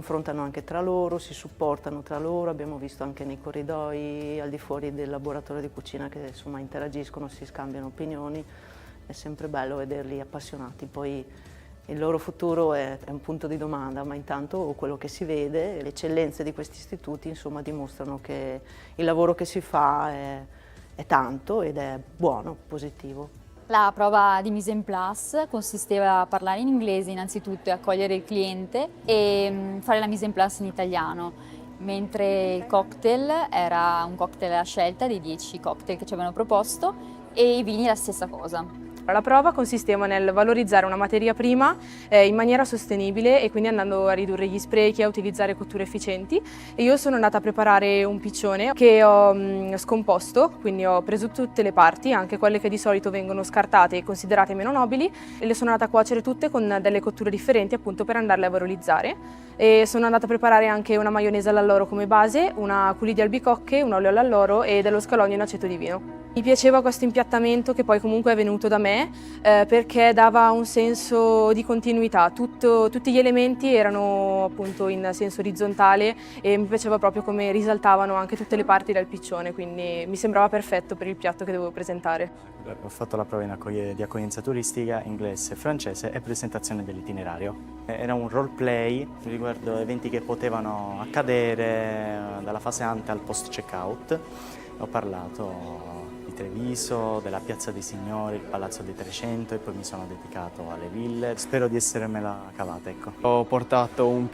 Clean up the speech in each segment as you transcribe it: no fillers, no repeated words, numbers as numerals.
confrontano anche tra loro, si supportano tra loro, abbiamo visto anche nei corridoi, al di fuori del laboratorio di cucina che insomma interagiscono, si scambiano opinioni, è sempre bello vederli appassionati. Poi il loro futuro è un punto di domanda, ma intanto quello che si vede, le eccellenze di questi istituti insomma dimostrano che il lavoro che si fa è tanto ed è buono, positivo. La prova di mise en place consisteva a parlare in inglese innanzitutto e accogliere il cliente e fare la mise en place in italiano, mentre il cocktail era un cocktail a scelta dei 10 cocktail che ci avevano proposto e i vini la stessa cosa. La prova consisteva nel valorizzare una materia prima in maniera sostenibile e quindi andando a ridurre gli sprechi e a utilizzare cotture efficienti. E io sono andata a preparare un piccione che ho scomposto, quindi ho preso tutte le parti, anche quelle che di solito vengono scartate e considerate meno nobili, e le sono andata a cuocere tutte con delle cotture differenti appunto per andarle a valorizzare. E sono andata a preparare anche una maionese all'alloro come base, una coulis di albicocche, un olio all'alloro e dello scalogno in aceto di vino. Mi piaceva questo impiattamento che poi comunque è venuto da me perché dava un senso di continuità, tutti gli elementi erano appunto in senso orizzontale e mi piaceva proprio come risaltavano anche tutte le parti del piccione, quindi mi sembrava perfetto per il piatto che dovevo presentare. Ho fatto la prova di accoglienza turistica, inglese, francese e presentazione dell'itinerario. Era un role play riguardo eventi che potevano accadere dalla fase ante al post checkout. Ho parlato di Treviso, della Piazza dei Signori, il Palazzo dei 300 e poi mi sono dedicato alle ville. Spero di essermela cavata, ecco. Ho portato un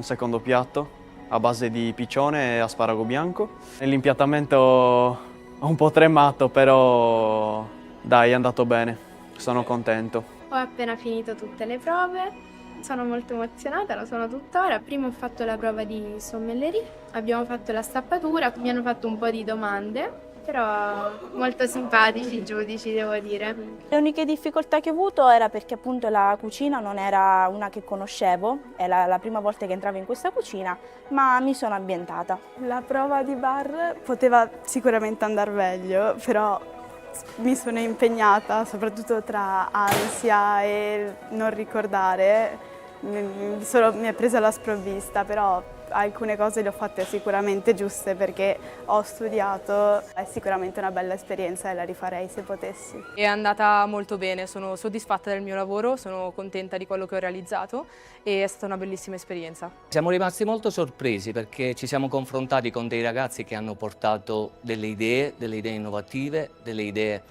secondo piatto, a base di piccione e asparago bianco. L'impiattamento è un po' tremato, però dai, è andato bene, sono contento. Ho appena finito tutte le prove, sono molto emozionata, lo sono tuttora. Prima ho fatto la prova di sommellerie, abbiamo fatto la stappatura, mi hanno fatto un po' di domande, però molto simpatici i giudici, devo dire. Le uniche difficoltà che ho avuto era perché appunto la cucina non era una che conoscevo, è la prima volta che entravo in questa cucina, ma mi sono ambientata. La prova di bar poteva sicuramente andare meglio, però mi sono impegnata, soprattutto tra ansia e non ricordare, mi è presa la sprovvista, però alcune cose le ho fatte sicuramente giuste perché ho studiato, è sicuramente una bella esperienza e la rifarei se potessi. È andata molto bene, sono soddisfatta del mio lavoro, sono contenta di quello che ho realizzato e è stata una bellissima esperienza. Siamo rimasti molto sorpresi perché ci siamo confrontati con dei ragazzi che hanno portato delle idee innovative, delle idee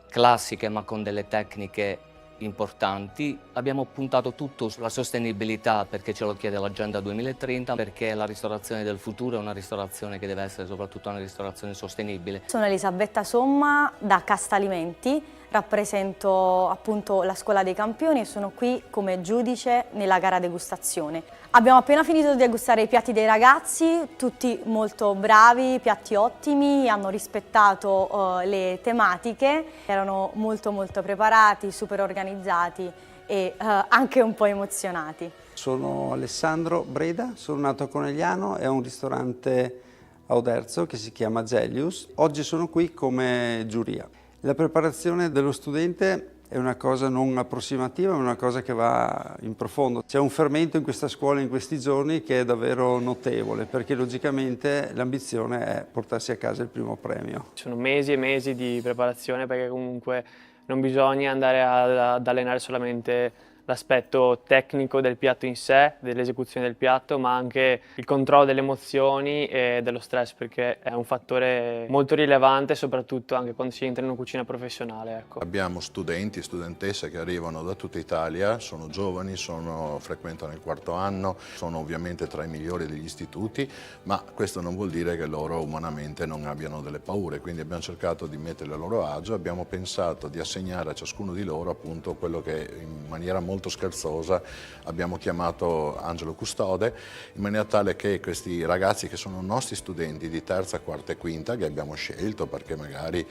classiche ma con delle tecniche importanti. Abbiamo puntato tutto sulla sostenibilità perché ce lo chiede l'Agenda 2030, perché la ristorazione del futuro è una ristorazione che deve essere soprattutto una ristorazione sostenibile. Sono Elisabetta Somma da Castalimenti, rappresento appunto la Scuola dei Campioni e sono qui come giudice nella gara degustazione. Abbiamo appena finito di degustare i piatti dei ragazzi, tutti molto bravi, piatti ottimi, hanno rispettato le tematiche, erano molto preparati, super organizzati e anche un po' emozionati. Sono Alessandro Breda, sono nato a Conegliano, è un ristorante a Oderzo che si chiama Gelius. Oggi sono qui come giuria. La preparazione dello studente è una cosa non approssimativa, ma una cosa che va in profondo. C'è un fermento in questa scuola in questi giorni che è davvero notevole, perché logicamente l'ambizione è portarsi a casa il primo premio. Ci sono mesi e mesi di preparazione perché comunque non bisogna andare ad allenare solamente l'aspetto tecnico del piatto in sé, dell'esecuzione del piatto, ma anche il controllo delle emozioni e dello stress, perché è un fattore molto rilevante, soprattutto anche quando si entra in una cucina professionale. Ecco. Abbiamo studenti e studentesse che arrivano da tutta Italia, sono giovani, frequentano il quarto anno, sono ovviamente tra i migliori degli istituti, ma questo non vuol dire che loro umanamente non abbiano delle paure, quindi abbiamo cercato di metterli a loro agio, abbiamo pensato di assegnare a ciascuno di loro appunto quello che in maniera molto scherzosa abbiamo chiamato Angelo Custode, in maniera tale che questi ragazzi che sono nostri studenti di terza, quarta e quinta, che abbiamo scelto perché magari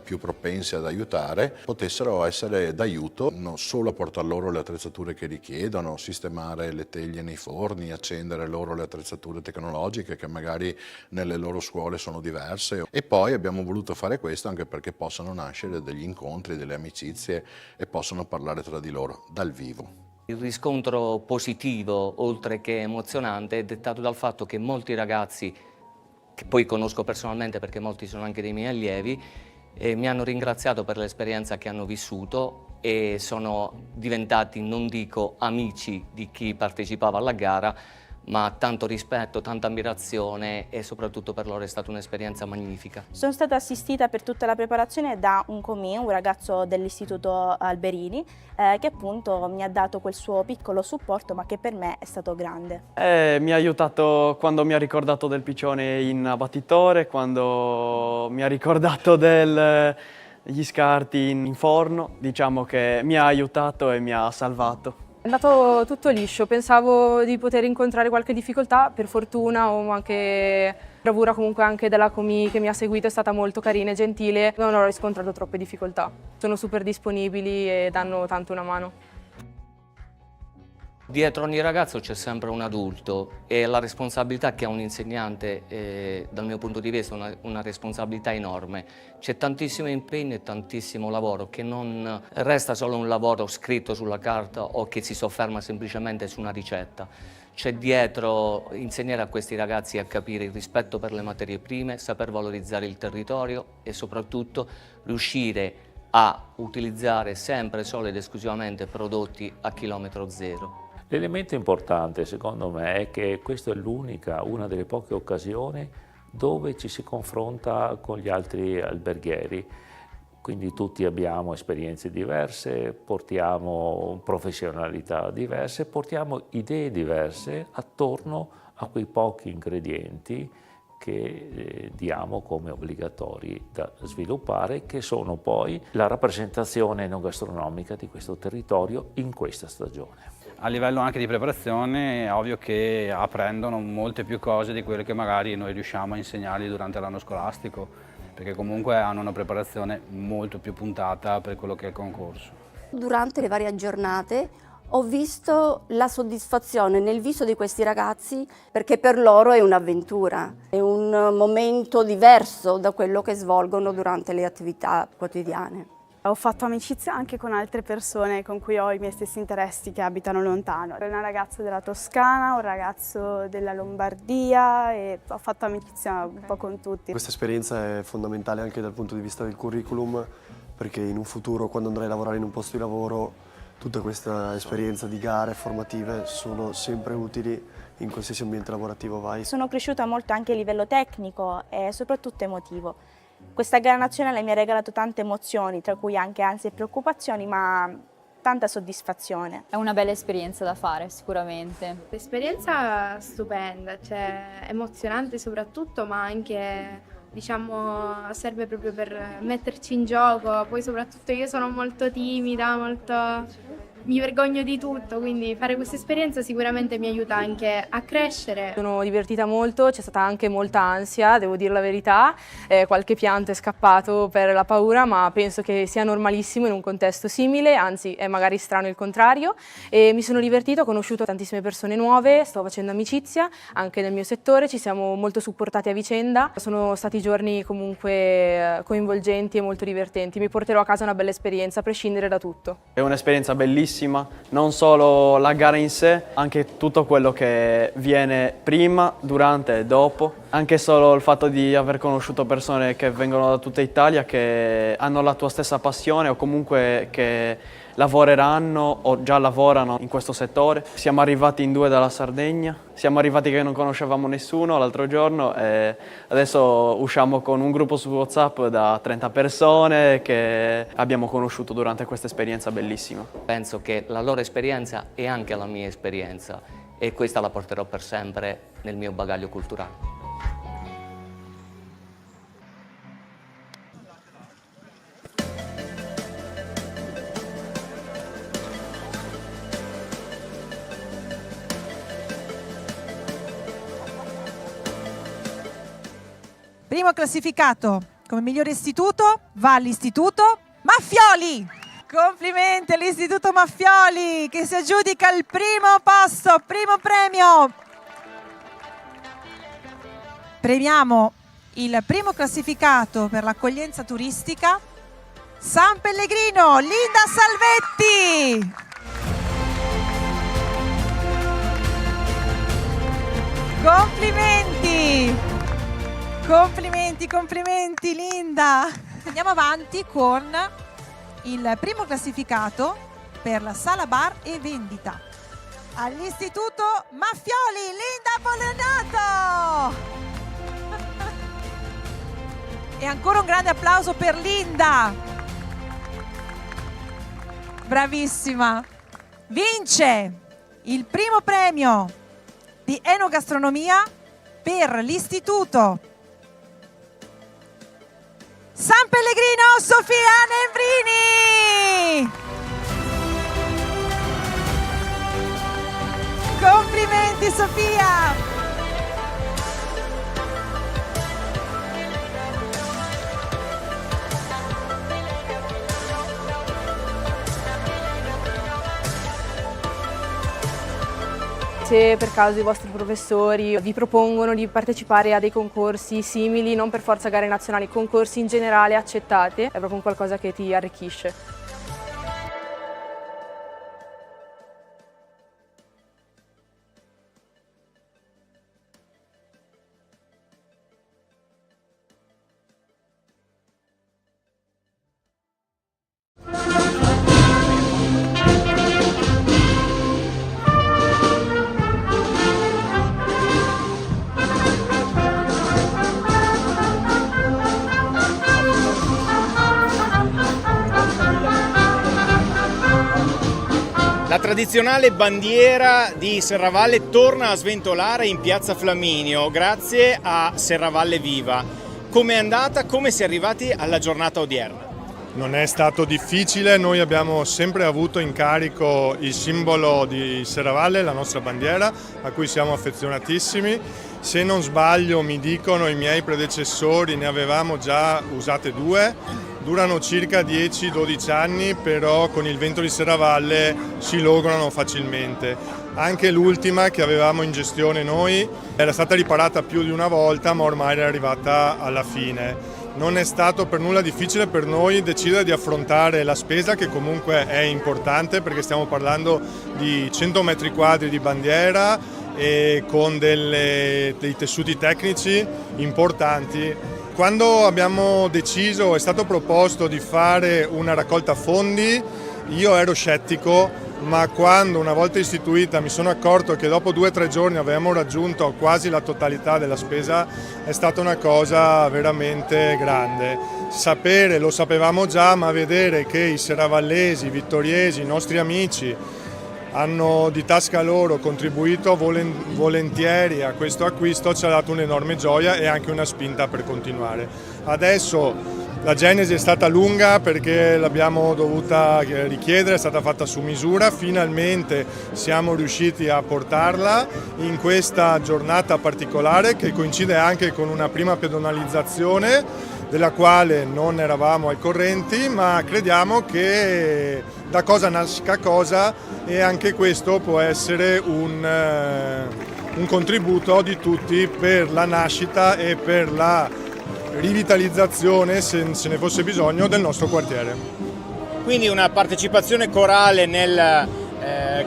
più propensi ad aiutare, potessero essere d'aiuto non solo a portare loro le attrezzature che richiedono, sistemare le teglie nei forni, accendere loro le attrezzature tecnologiche che magari nelle loro scuole sono diverse, e poi abbiamo voluto fare questo anche perché possano nascere degli incontri, delle amicizie e possano parlare tra di loro dal vivo. Il riscontro positivo, oltre che emozionante, è dettato dal fatto che molti ragazzi, che poi conosco personalmente perché molti sono anche dei miei allievi, mi hanno ringraziato per l'esperienza che hanno vissuto e sono diventati, non dico amici di chi partecipava alla gara, ma tanto rispetto, tanta ammirazione e soprattutto per loro è stata un'esperienza magnifica. Sono stata assistita per tutta la preparazione da un comì, un ragazzo dell'Istituto Alberini, che appunto mi ha dato quel suo piccolo supporto, ma che per me è stato grande. Mi ha aiutato quando mi ha ricordato del piccione in abbattitore, quando mi ha ricordato degli scarti in forno, diciamo che mi ha aiutato e mi ha salvato. È andato tutto liscio, pensavo di poter incontrare qualche difficoltà, per fortuna o anche bravura comunque anche della comì che mi ha seguito, è stata molto carina e gentile, non ho riscontrato troppe difficoltà. Sono super disponibili e danno tanto una mano. Dietro ogni ragazzo c'è sempre un adulto e la responsabilità che ha un insegnante, dal mio punto di vista, è una responsabilità enorme. C'è tantissimo impegno e tantissimo lavoro che non resta solo un lavoro scritto sulla carta o che si sofferma semplicemente su una ricetta. C'è dietro insegnare a questi ragazzi a capire il rispetto per le materie prime, saper valorizzare il territorio e soprattutto riuscire a utilizzare sempre solo ed esclusivamente prodotti a chilometro zero. L'elemento importante secondo me è che questa è una delle poche occasioni dove ci si confronta con gli altri alberghieri, quindi tutti abbiamo esperienze diverse, portiamo professionalità diverse, portiamo idee diverse attorno a quei pochi ingredienti che diamo come obbligatori da sviluppare, che sono poi la rappresentazione enogastronomica di questo territorio in questa stagione. A livello anche di preparazione è ovvio che apprendono molte più cose di quelle che magari noi riusciamo a insegnargli durante l'anno scolastico, perché comunque hanno una preparazione molto più puntata per quello che è il concorso. Durante le varie giornate ho visto la soddisfazione nel viso di questi ragazzi, perché per loro è un'avventura, è un momento diverso da quello che svolgono durante le attività quotidiane. Ho fatto amicizia anche con altre persone con cui ho i miei stessi interessi che abitano lontano. Una ragazza della Toscana, un ragazzo della Lombardia e ho fatto amicizia un po' con tutti. Questa esperienza è fondamentale anche dal punto di vista del curriculum, perché in un futuro, quando andrai a lavorare in un posto di lavoro, tutta questa esperienza di gare formative sono sempre utili in qualsiasi ambiente lavorativo vai. Sono cresciuta molto anche a livello tecnico e soprattutto emotivo. Questa gara nazionale mi ha regalato tante emozioni, tra cui anche ansie e preoccupazioni, ma tanta soddisfazione. È una bella esperienza da fare sicuramente. L'esperienza stupenda, cioè emozionante soprattutto, ma anche diciamo serve proprio per metterci in gioco. Poi soprattutto io sono molto timida, mi vergogno di tutto, quindi fare questa esperienza sicuramente mi aiuta anche a crescere. Sono divertita molto, c'è stata anche molta ansia, devo dire la verità, qualche pianto è scappato per la paura, ma penso che sia normalissimo in un contesto simile, anzi è magari strano il contrario, e mi sono divertita, ho conosciuto tantissime persone nuove, sto facendo amicizia anche nel mio settore, ci siamo molto supportati a vicenda, sono stati giorni comunque coinvolgenti e molto divertenti, mi porterò a casa una bella esperienza a prescindere da tutto. È un'esperienza bellissima, non solo la gara in sé, anche tutto quello che viene prima, durante e dopo. Anche solo il fatto di aver conosciuto persone che vengono da tutta Italia, che hanno la tua stessa passione o comunque che lavoreranno o già lavorano in questo settore. Siamo arrivati in 2 dalla Sardegna, siamo arrivati che non conoscevamo nessuno l'altro giorno e adesso usciamo con un gruppo su WhatsApp da 30 persone che abbiamo conosciuto durante questa esperienza bellissima. Penso che la loro esperienza è anche la mia esperienza e questa la porterò per sempre nel mio bagaglio culturale. Primo classificato come miglior istituto va all'Istituto Maffioli. Complimenti all'Istituto Maffioli che si aggiudica il primo posto, primo premio. Premiamo il primo classificato per l'accoglienza turistica, San Pellegrino, Linda Salvetti. Complimenti! Complimenti, complimenti Linda! Andiamo avanti con il primo classificato per la sala bar e vendita. All'Istituto Maffioli, Linda Polinato! E ancora un grande applauso per Linda! Bravissima! Vince il primo premio di enogastronomia per l'Istituto San Pellegrino Sofia Nembrini! Complimenti Sofia! Se per caso i vostri professori vi propongono di partecipare a dei concorsi simili, non per forza gare nazionali, concorsi in generale accettate, è proprio un qualcosa che ti arricchisce. La tradizionale bandiera di Serravalle torna a sventolare in piazza Flaminio grazie a Serravalle Viva. Com'è andata? Come si è arrivati alla giornata odierna? Non è stato difficile, noi abbiamo sempre avuto in carico il simbolo di Serravalle, la nostra bandiera, a cui siamo affezionatissimi. Se non sbaglio, mi dicono i miei predecessori, ne avevamo già usate 2. Durano circa 10-12 anni, però con il vento di Serravalle si lograno facilmente. Anche l'ultima che avevamo in gestione noi era stata riparata più di una volta, ma ormai era arrivata alla fine. Non è stato per nulla difficile per noi decidere di affrontare la spesa, che comunque è importante perché stiamo parlando di 100 metri quadri di bandiera e con dei tessuti tecnici importanti. Quando abbiamo deciso, è stato proposto di fare una raccolta fondi, io ero scettico, ma quando una volta istituita mi sono accorto che dopo 2 o 3 giorni avevamo raggiunto quasi la totalità della spesa, è stata una cosa veramente grande. Sapere, lo sapevamo già, ma vedere che i serravallesi, i vittoriesi, i nostri amici hanno di tasca loro contribuito volentieri a questo acquisto ci ha dato un'enorme gioia e anche una spinta per continuare. Adesso la genesi è stata lunga perché l'abbiamo dovuta richiedere, è stata fatta su misura, finalmente siamo riusciti a portarla in questa giornata particolare che coincide anche con una prima pedonalizzazione della quale non eravamo al corrente, ma crediamo che da cosa nasca cosa e anche questo può essere un contributo di tutti per la nascita e per la rivitalizzazione, se ne fosse bisogno, del nostro quartiere. Quindi una partecipazione corale nel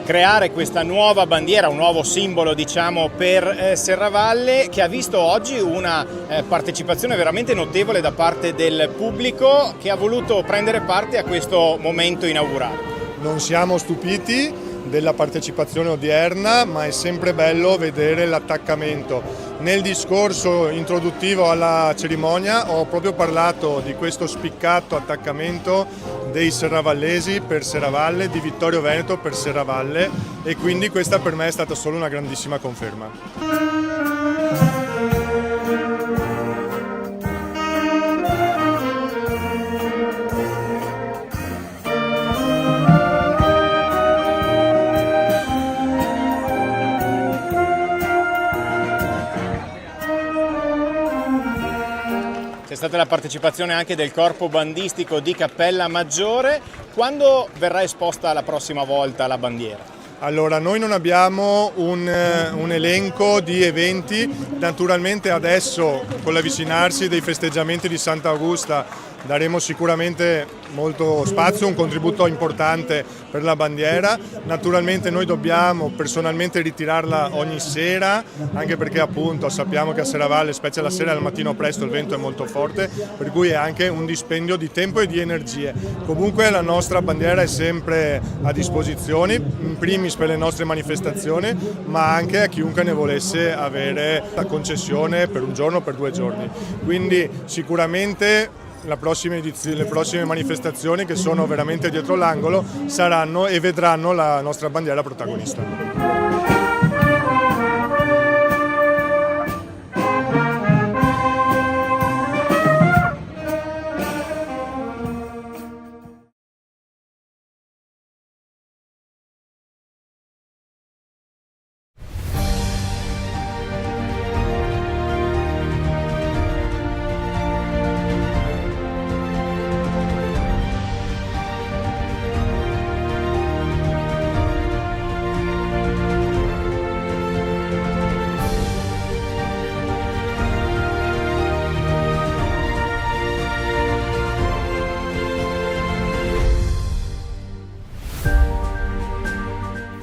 creare questa nuova bandiera, un nuovo simbolo diciamo per Serravalle, che ha visto oggi una partecipazione veramente notevole da parte del pubblico che ha voluto prendere parte a questo momento inaugurale. Non siamo stupiti della partecipazione odierna, ma è sempre bello vedere l'attaccamento. Nel discorso introduttivo alla cerimonia ho proprio parlato di questo spiccato attaccamento dei serravallesi per Serravalle, di Vittorio Veneto per Serravalle, e quindi questa per me è stata solo una grandissima conferma. C'è stata la partecipazione anche del corpo bandistico di Cappella Maggiore. Quando verrà esposta la prossima volta la bandiera? Allora, noi non abbiamo un elenco di eventi, naturalmente adesso con l'avvicinarsi dei festeggiamenti di Sant'Augusta daremo sicuramente molto spazio, un contributo importante per la bandiera. Naturalmente noi dobbiamo personalmente ritirarla ogni sera, anche perché appunto sappiamo che a Serravalle, specie la sera e al mattino presto, il vento è molto forte, per cui è anche un dispendio di tempo e di energie. Comunque la nostra bandiera è sempre a disposizione, in primis per le nostre manifestazioni, ma anche a chiunque ne volesse avere la concessione per un giorno o per 2 giorni. Quindi sicuramente le prossime manifestazioni, che sono veramente dietro l'angolo, saranno e vedranno la nostra bandiera protagonista.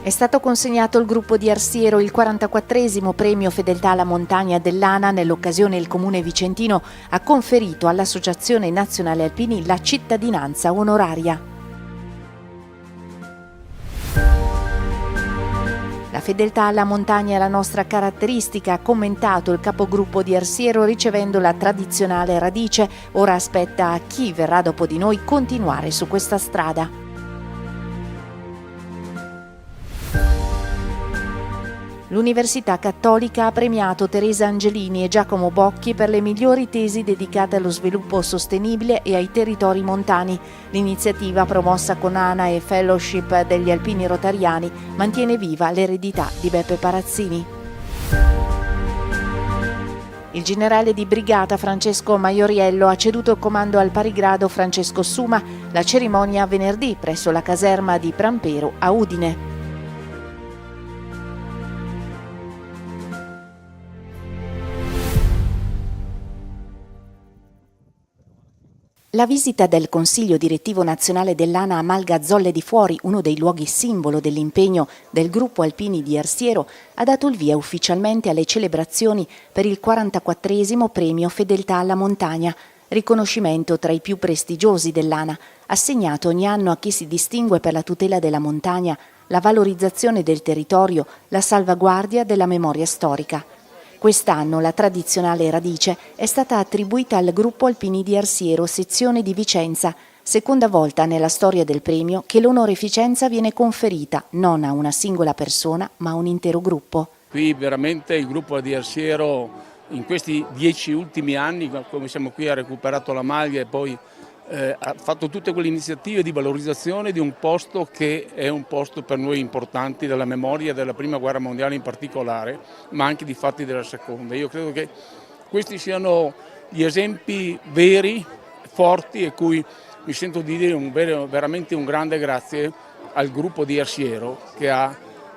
È stato consegnato al gruppo di Arsiero il 44esimo premio Fedeltà alla Montagna dell'ANA. Nell'occasione il Comune vicentino ha conferito all'Associazione Nazionale Alpini la cittadinanza onoraria. La fedeltà alla montagna è la nostra caratteristica, ha commentato il capogruppo di Arsiero ricevendo la tradizionale radice. Ora aspetta a chi verrà dopo di noi continuare su questa strada. L'Università Cattolica ha premiato Teresa Angelini e Giacomo Bocchi per le migliori tesi dedicate allo sviluppo sostenibile e ai territori montani. L'iniziativa, promossa con ANA e Fellowship degli Alpini Rotariani, mantiene viva l'eredità di Beppe Parazzini. Il generale di brigata Francesco Maioriello ha ceduto il comando al parigrado Francesco Suma. La cerimonia venerdì presso la caserma di Prampero a Udine. La visita del Consiglio Direttivo Nazionale dell'ANA a Malgazzolle di Fuori, uno dei luoghi simbolo dell'impegno del gruppo Alpini di Arsiero, ha dato il via ufficialmente alle celebrazioni per il 44esimo premio Fedeltà alla Montagna, riconoscimento tra i più prestigiosi dell'ANA, assegnato ogni anno a chi si distingue per la tutela della montagna, la valorizzazione del territorio, la salvaguardia della memoria storica. Quest'anno la tradizionale radice è stata attribuita al gruppo Alpini di Arsiero, sezione di Vicenza, seconda volta nella storia del premio che l'onoreficenza viene conferita non a una singola persona ma a un intero gruppo. Qui veramente il gruppo di Arsiero in questi 10 ultimi anni, come siamo qui, ha recuperato la maglia e poi ha fatto tutte quelle iniziative di valorizzazione di un posto che è un posto per noi importante, della memoria della Prima Guerra Mondiale in particolare, ma anche di fatti della Seconda. Io credo che questi siano gli esempi veri, forti, e cui mi sento di dire veramente un grande grazie al gruppo di Arsiero che ha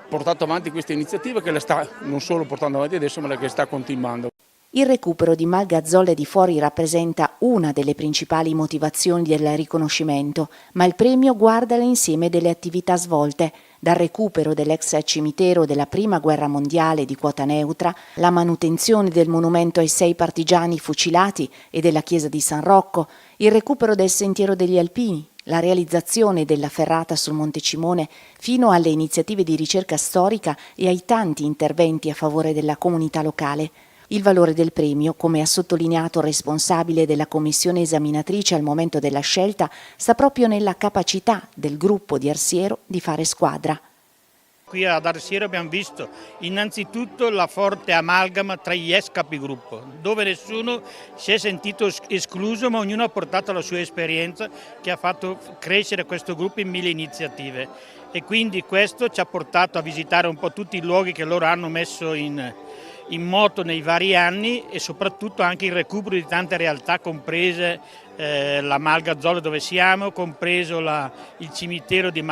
portato avanti questa iniziativa, che la sta non solo portando avanti adesso, ma che sta continuando. Il recupero di Malgazzolle di Fuori rappresenta una delle principali motivazioni del riconoscimento, ma il premio guarda l'insieme delle attività svolte, dal recupero dell'ex cimitero della Prima Guerra Mondiale di quota neutra, la manutenzione del monumento ai 6 partigiani fucilati e della chiesa di San Rocco, il recupero del Sentiero degli Alpini, la realizzazione della ferrata sul Monte Cimone, fino alle iniziative di ricerca storica e ai tanti interventi a favore della comunità locale. Il valore del premio, come ha sottolineato il responsabile della commissione esaminatrice al momento della scelta, sta proprio nella capacità del gruppo di Arsiero di fare squadra. Qui ad Arsiero abbiamo visto innanzitutto la forte amalgama tra gli ex capigruppo, dove nessuno si è sentito escluso, ma ognuno ha portato la sua esperienza che ha fatto crescere questo gruppo in 1000 iniziative. E quindi questo ci ha portato a visitare un po' tutti i luoghi che loro hanno messo in moto nei vari anni, e soprattutto anche il recupero di tante realtà, comprese la Malgazzolle dove siamo, compreso il cimitero di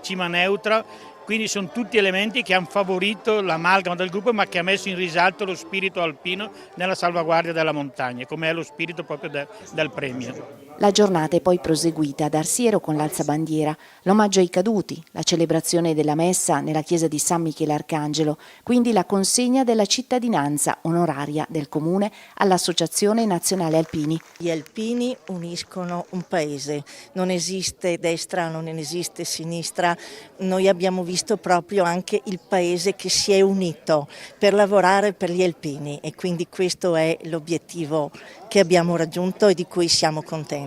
Cima Neutra. Quindi sono tutti elementi che hanno favorito l'amalgama del gruppo, ma che ha messo in risalto lo spirito alpino nella salvaguardia della montagna, come è lo spirito proprio del premio. La giornata è poi proseguita ad Arsiero con l'alzabandiera, l'omaggio ai caduti, la celebrazione della messa nella chiesa di San Michele Arcangelo, quindi la consegna della cittadinanza onoraria del comune all'Associazione Nazionale Alpini. Gli alpini uniscono un paese, non esiste destra, non esiste sinistra, noi abbiamo visto proprio anche il paese che si è unito per lavorare per gli alpini e quindi questo è l'obiettivo che abbiamo raggiunto e di cui siamo contenti.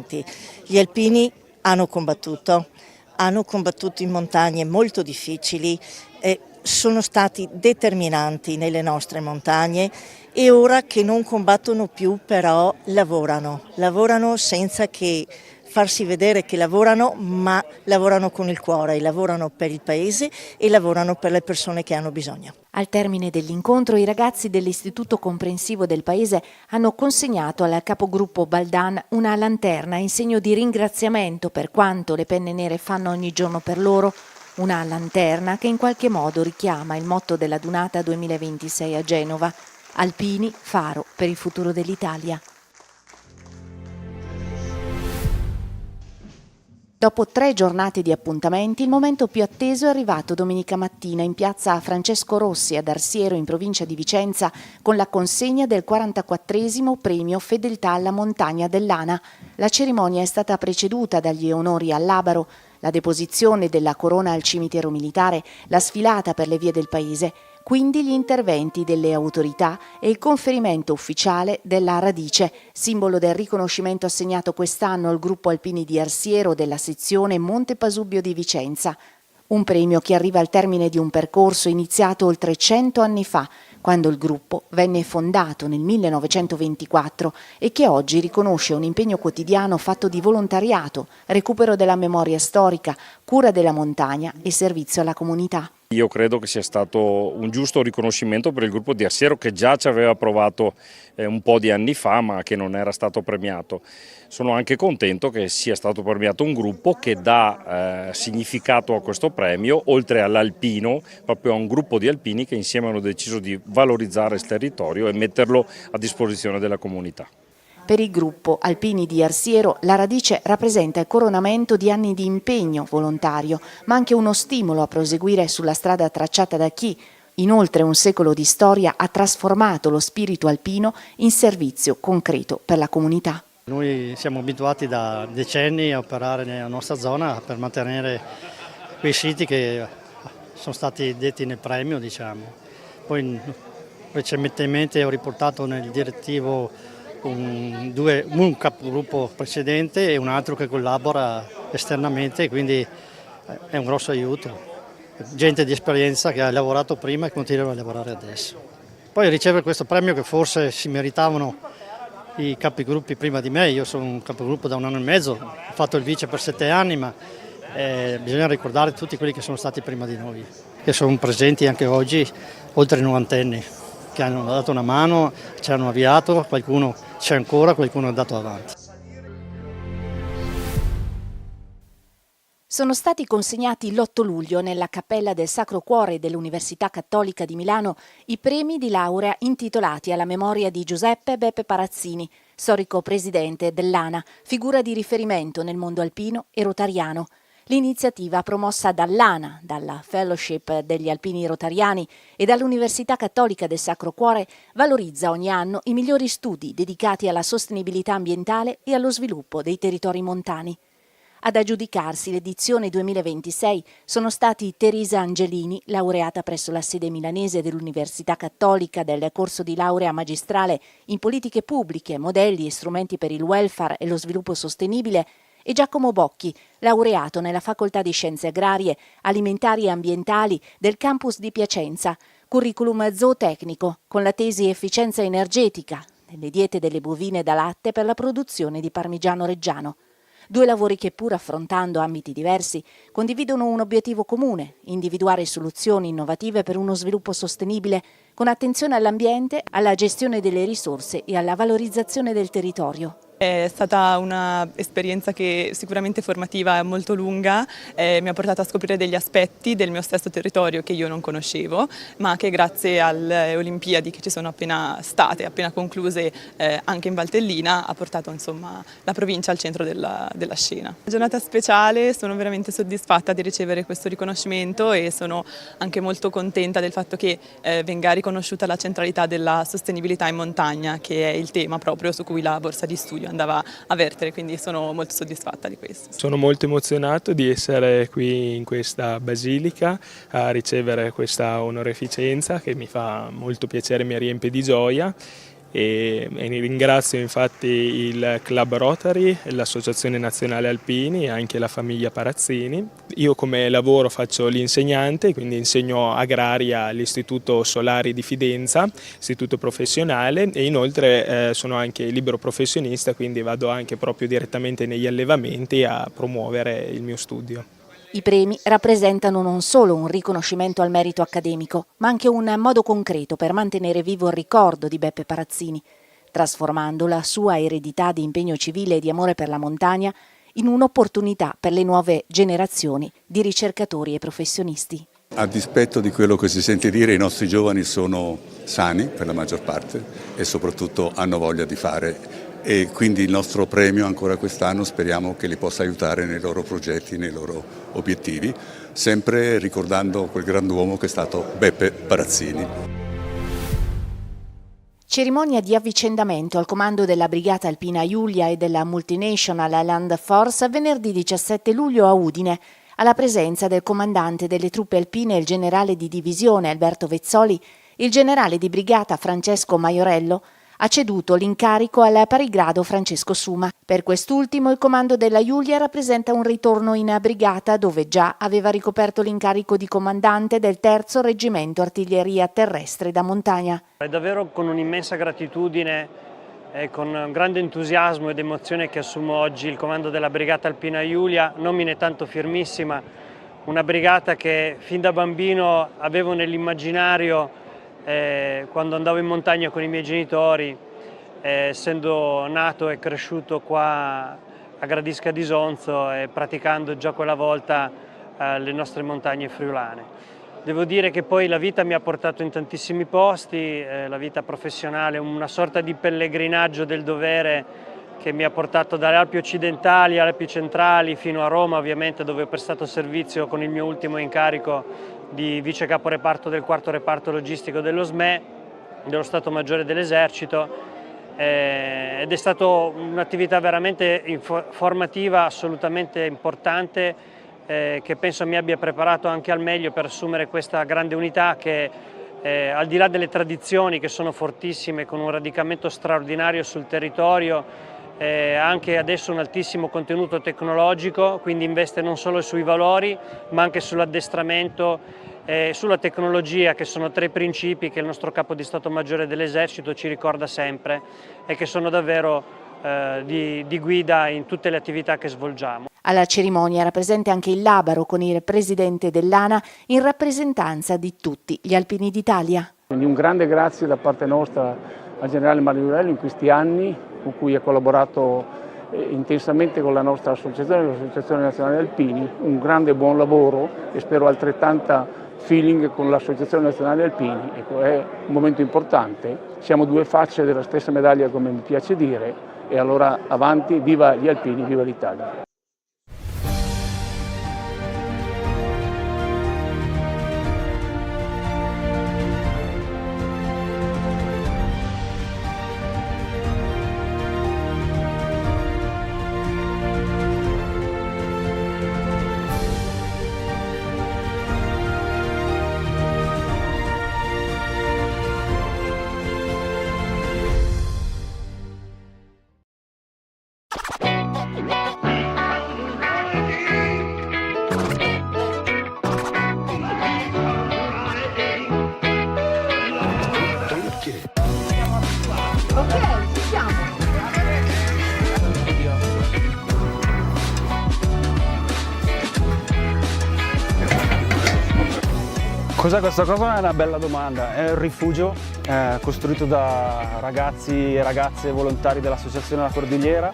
Gli alpini hanno combattuto in montagne molto difficili, sono stati determinanti nelle nostre montagne e ora che non combattono più però lavorano senza che farsi vedere che lavorano, ma lavorano con il cuore, lavorano per il paese e lavorano per le persone che hanno bisogno. Al termine dell'incontro i ragazzi dell'Istituto Comprensivo del Paese hanno consegnato al capogruppo Baldan una lanterna in segno di ringraziamento per quanto le penne nere fanno ogni giorno per loro, una lanterna che in qualche modo richiama il motto della Dunata 2026 a Genova, Alpini, faro per il futuro dell'Italia. Dopo 3 giornate di appuntamenti, il momento più atteso è arrivato domenica mattina in piazza Francesco Rossi ad Arsiero, in provincia di Vicenza, con la consegna del 44esimo premio Fedeltà alla montagna dell'ANA. La cerimonia è stata preceduta dagli onori all'Abaro, la deposizione della corona al cimitero militare, la sfilata per le vie del paese, quindi gli interventi delle autorità e il conferimento ufficiale della radice, simbolo del riconoscimento assegnato quest'anno al gruppo Alpini di Arsiero della sezione Monte Pasubio di Vicenza. Un premio che arriva al termine di un percorso iniziato oltre 100 anni fa, quando il gruppo venne fondato nel 1924 e che oggi riconosce un impegno quotidiano fatto di volontariato, recupero della memoria storica, cura della montagna e servizio alla comunità. Io credo che sia stato un giusto riconoscimento per il gruppo di Arsiero che già ci aveva provato un po' di anni fa ma che non era stato premiato. Sono anche contento che sia stato premiato un gruppo che dà significato a questo premio, oltre all'alpino, proprio a un gruppo di alpini che insieme hanno deciso di valorizzare il territorio e metterlo a disposizione della comunità. Per il gruppo Alpini di Arsiero la radice rappresenta il coronamento di anni di impegno volontario, ma anche uno stimolo a proseguire sulla strada tracciata da chi, in oltre un secolo di storia, ha trasformato lo spirito alpino in servizio concreto per la comunità. Noi siamo abituati da decenni a operare nella nostra zona per mantenere quei siti che sono stati detti nel premio, diciamo. Poi recentemente ho riportato nel direttivo un capogruppo precedente e un altro che collabora esternamente, quindi è un grosso aiuto. Gente di esperienza che ha lavorato prima e continua a lavorare adesso. Poi ricevere questo premio che forse si meritavano i capigruppi prima di me, io sono un capogruppo da 1 anno e mezzo, ho fatto il vice per 7 anni, ma bisogna ricordare tutti quelli che sono stati prima di noi, che sono presenti anche oggi, oltre i 90enni, che hanno dato una mano, ci hanno avviato, qualcuno c'è ancora, qualcuno è andato avanti. Sono stati consegnati l'8 luglio nella Cappella del Sacro Cuore dell'Università Cattolica di Milano i premi di laurea intitolati alla memoria di Giuseppe Beppe Parazzini, storico presidente dell'ANA, figura di riferimento nel mondo alpino e rotariano. L'iniziativa, promossa dall'ANA, dalla Fellowship degli Alpini Rotariani e dall'Università Cattolica del Sacro Cuore, valorizza ogni anno i migliori studi dedicati alla sostenibilità ambientale e allo sviluppo dei territori montani. Ad aggiudicarsi l'edizione 2026 sono stati Teresa Angelini, laureata presso la sede milanese dell'Università Cattolica del corso di laurea magistrale in politiche pubbliche, modelli e strumenti per il welfare e lo sviluppo sostenibile, e Giacomo Bocchi, laureato nella Facoltà di Scienze Agrarie, Alimentari e Ambientali del campus di Piacenza, curriculum zootecnico con la tesi Efficienza energetica nelle diete delle bovine da latte per la produzione di parmigiano reggiano. 2 lavori che, pur affrontando ambiti diversi, condividono un obiettivo comune: individuare soluzioni innovative per uno sviluppo sostenibile con attenzione all'ambiente, alla gestione delle risorse e alla valorizzazione del territorio. È stata un'esperienza che sicuramente formativa e molto lunga, mi ha portato a scoprire degli aspetti del mio stesso territorio che io non conoscevo, ma che grazie alle Olimpiadi che ci sono appena state, appena concluse anche in Valtellina, ha portato insomma la provincia al centro della scena. Una giornata speciale, sono veramente soddisfatta di ricevere questo riconoscimento e sono anche molto contenta del fatto che venga riconosciuta la centralità della sostenibilità in montagna, che è il tema proprio su cui la borsa di studio andava a vertere, quindi sono molto soddisfatta di questo. Sono molto emozionato di essere qui in questa basilica a ricevere questa onorificenza che mi fa molto piacere, mi riempie di gioia. E ringrazio infatti il Club Rotary, l'Associazione Nazionale Alpini e anche la famiglia Parazzini. Io come lavoro faccio l'insegnante, quindi insegno agraria all'Istituto Solari di Fidenza, istituto professionale, e inoltre sono anche libero professionista, quindi vado anche proprio direttamente negli allevamenti a promuovere il mio studio. I premi rappresentano non solo un riconoscimento al merito accademico, ma anche un modo concreto per mantenere vivo il ricordo di Beppe Parazzini, trasformando la sua eredità di impegno civile e di amore per la montagna in un'opportunità per le nuove generazioni di ricercatori e professionisti. A dispetto di quello che si sente dire, i nostri giovani sono sani per la maggior parte e soprattutto hanno voglia di fare. E quindi il nostro premio ancora quest'anno speriamo che li possa aiutare nei loro progetti, nei loro obiettivi, sempre ricordando quel grand'uomo che è stato Beppe Parazzini. Cerimonia di avvicendamento al comando della Brigata Alpina Julia e della Multinational Land Force venerdì 17 luglio a Udine, alla presenza del comandante delle truppe alpine, il generale di divisione Alberto Vezzoli, il generale di brigata Francesco Maiorello, ha ceduto l'incarico al parigrado Francesco Suma. Per quest'ultimo il comando della Julia rappresenta un ritorno in brigata dove già aveva ricoperto l'incarico di comandante del 3° Reggimento Artiglieria Terrestre da Montagna. È davvero con un'immensa gratitudine e con un grande entusiasmo ed emozione che assumo oggi il comando della Brigata Alpina Julia, nomine tanto firmissima, una brigata che fin da bambino avevo nell'immaginario quando andavo in montagna con i miei genitori, essendo nato e cresciuto qua a Gradisca d'Isonzo e praticando già quella volta le nostre montagne friulane. Devo dire che poi la vita mi ha portato in tantissimi posti, la vita professionale, una sorta di pellegrinaggio del dovere che mi ha portato dalle Alpi occidentali alle Alpi centrali fino a Roma, ovviamente, dove ho prestato servizio con il mio ultimo incarico di vice caporeparto del 4° reparto logistico dello SME, dello Stato Maggiore dell'Esercito, ed è stata un'attività veramente formativa, assolutamente importante, che penso mi abbia preparato anche al meglio per assumere questa grande unità che, al di là delle tradizioni che sono fortissime, con un radicamento straordinario sul territorio, anche adesso un altissimo contenuto tecnologico, quindi investe non solo sui valori ma anche sull'addestramento e sulla tecnologia, che sono 3 principi che il nostro Capo di Stato Maggiore dell'Esercito ci ricorda sempre e che sono davvero di guida in tutte le attività che svolgiamo. Alla cerimonia era presente anche il Labaro con il presidente dell'ANA in rappresentanza di tutti gli alpini d'Italia. Quindi un grande grazie da parte nostra al generale Maiorello in questi anni, con cui ha collaborato intensamente con la nostra associazione, l'Associazione Nazionale Alpini, un grande buon lavoro e spero altrettanta feeling con l'Associazione Nazionale Alpini. Ecco, è un momento importante, siamo 2 facce della stessa medaglia, come mi piace dire, e allora avanti, viva gli alpini, viva l'Italia. Cos'è questa cosa? È una bella domanda. È un rifugio costruito da ragazzi e ragazze volontari dell'Associazione La Cordigliera.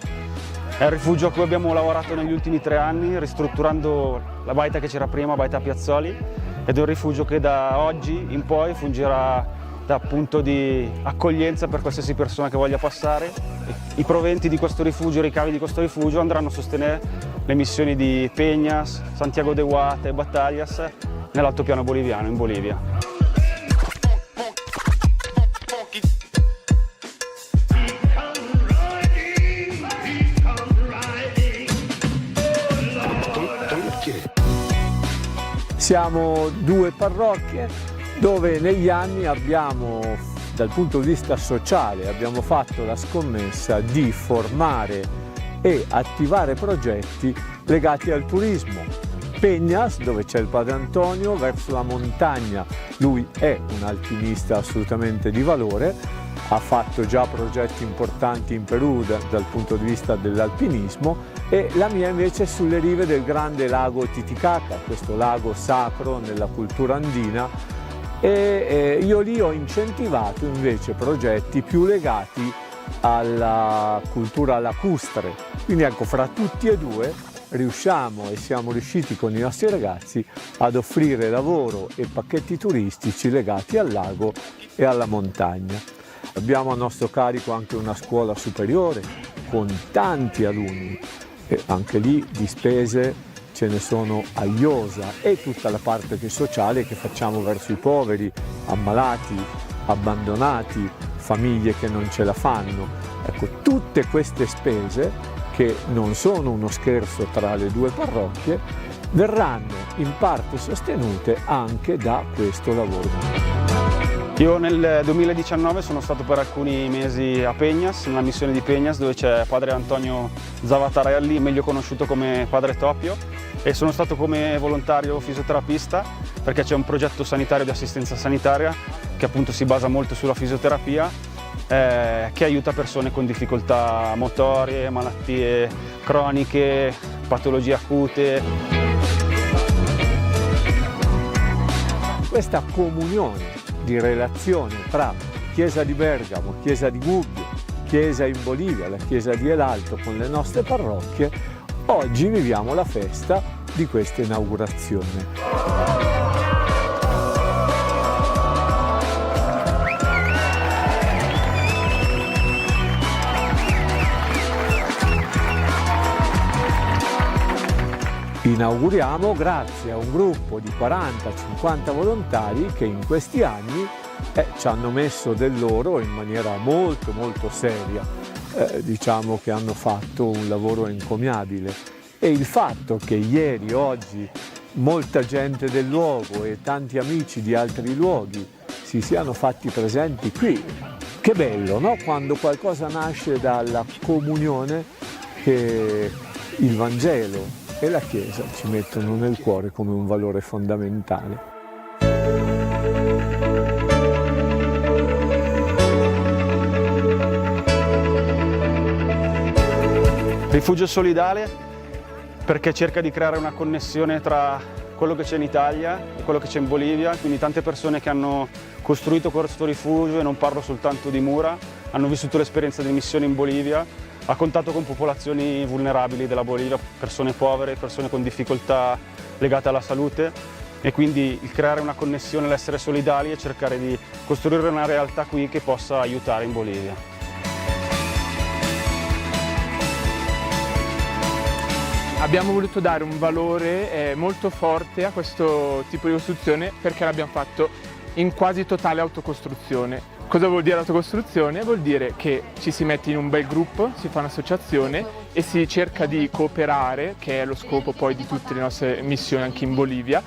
È un rifugio a cui abbiamo lavorato negli ultimi 3 anni, ristrutturando la baita che c'era prima, Baita Piazzoli, ed è un rifugio che da oggi in poi fungerà da punto di accoglienza per qualsiasi persona che voglia passare. I proventi di questo rifugio, i ricavi di questo rifugio andranno a sostenere le missioni di Peñas, Santiago de Guate e Batallas nell'altopiano boliviano, in Bolivia. Siamo 2 parrocchie dove negli anni abbiamo, dal punto di vista sociale, abbiamo fatto la scommessa di formare e attivare progetti legati al turismo. Peñas, dove c'è il Padre Antonio, verso la montagna, lui è un alpinista assolutamente di valore, ha fatto già progetti importanti in Perù dal punto di vista dell'alpinismo, e la mia invece è sulle rive del grande lago Titicaca, questo lago sacro nella cultura andina, e io lì ho incentivato invece progetti più legati alla cultura lacustre. Quindi ecco, fra tutti e due riusciamo e siamo riusciti con i nostri ragazzi ad offrire lavoro e pacchetti turistici legati al lago e alla montagna. Abbiamo a nostro carico anche una scuola superiore con tanti alunni, e anche lì di spese ce ne sono a iosa, e tutta la parte che sociale che facciamo verso i poveri, ammalati, abbandonati, famiglie che non ce la fanno. Ecco, tutte queste spese, che non sono uno scherzo tra le 2 parrocchie, verranno in parte sostenute anche da questo lavoro. Io nel 2019 sono stato per alcuni mesi a Peñas, nella missione di Peñas, dove c'è Padre Antonio Zavatarelli, meglio conosciuto come Padre Topio, e sono stato come volontario fisioterapista perché c'è un progetto sanitario di assistenza sanitaria che appunto si basa molto sulla fisioterapia, che aiuta persone con difficoltà motorie, malattie croniche, patologie acute. Questa comunione di relazione tra Chiesa di Bergamo, Chiesa di Gubbio, Chiesa in Bolivia, la Chiesa di Elalto con le nostre parrocchie, oggi viviamo la festa di questa inaugurazione. Inauguriamo grazie a un gruppo di 40-50 volontari che in questi anni ci hanno messo del loro in maniera molto seria, diciamo che hanno fatto un lavoro encomiabile, e il fatto che ieri, oggi molta gente del luogo e tanti amici di altri luoghi si siano fatti presenti qui, che bello, no? Quando qualcosa nasce dalla comunione che il Vangelo e la Chiesa ci mettono nel cuore come un valore fondamentale. Rifugio solidale perché cerca di creare una connessione tra quello che c'è in Italia e quello che c'è in Bolivia, quindi tante persone che hanno costruito questo rifugio, e non parlo soltanto di mura, hanno vissuto l'esperienza di missione in Bolivia, ha contatto con popolazioni vulnerabili della Bolivia, persone povere, persone con difficoltà legate alla salute, e quindi il creare una connessione, l'essere solidali e cercare di costruire una realtà qui che possa aiutare in Bolivia. Abbiamo voluto dare un valore molto forte a questo tipo di costruzione perché l'abbiamo fatto in quasi totale autocostruzione. Cosa vuol dire autocostruzione? Vuol dire che ci si mette in un bel gruppo, si fa un'associazione e si cerca di cooperare, che è lo scopo poi di tutte le nostre missioni anche in Bolivia,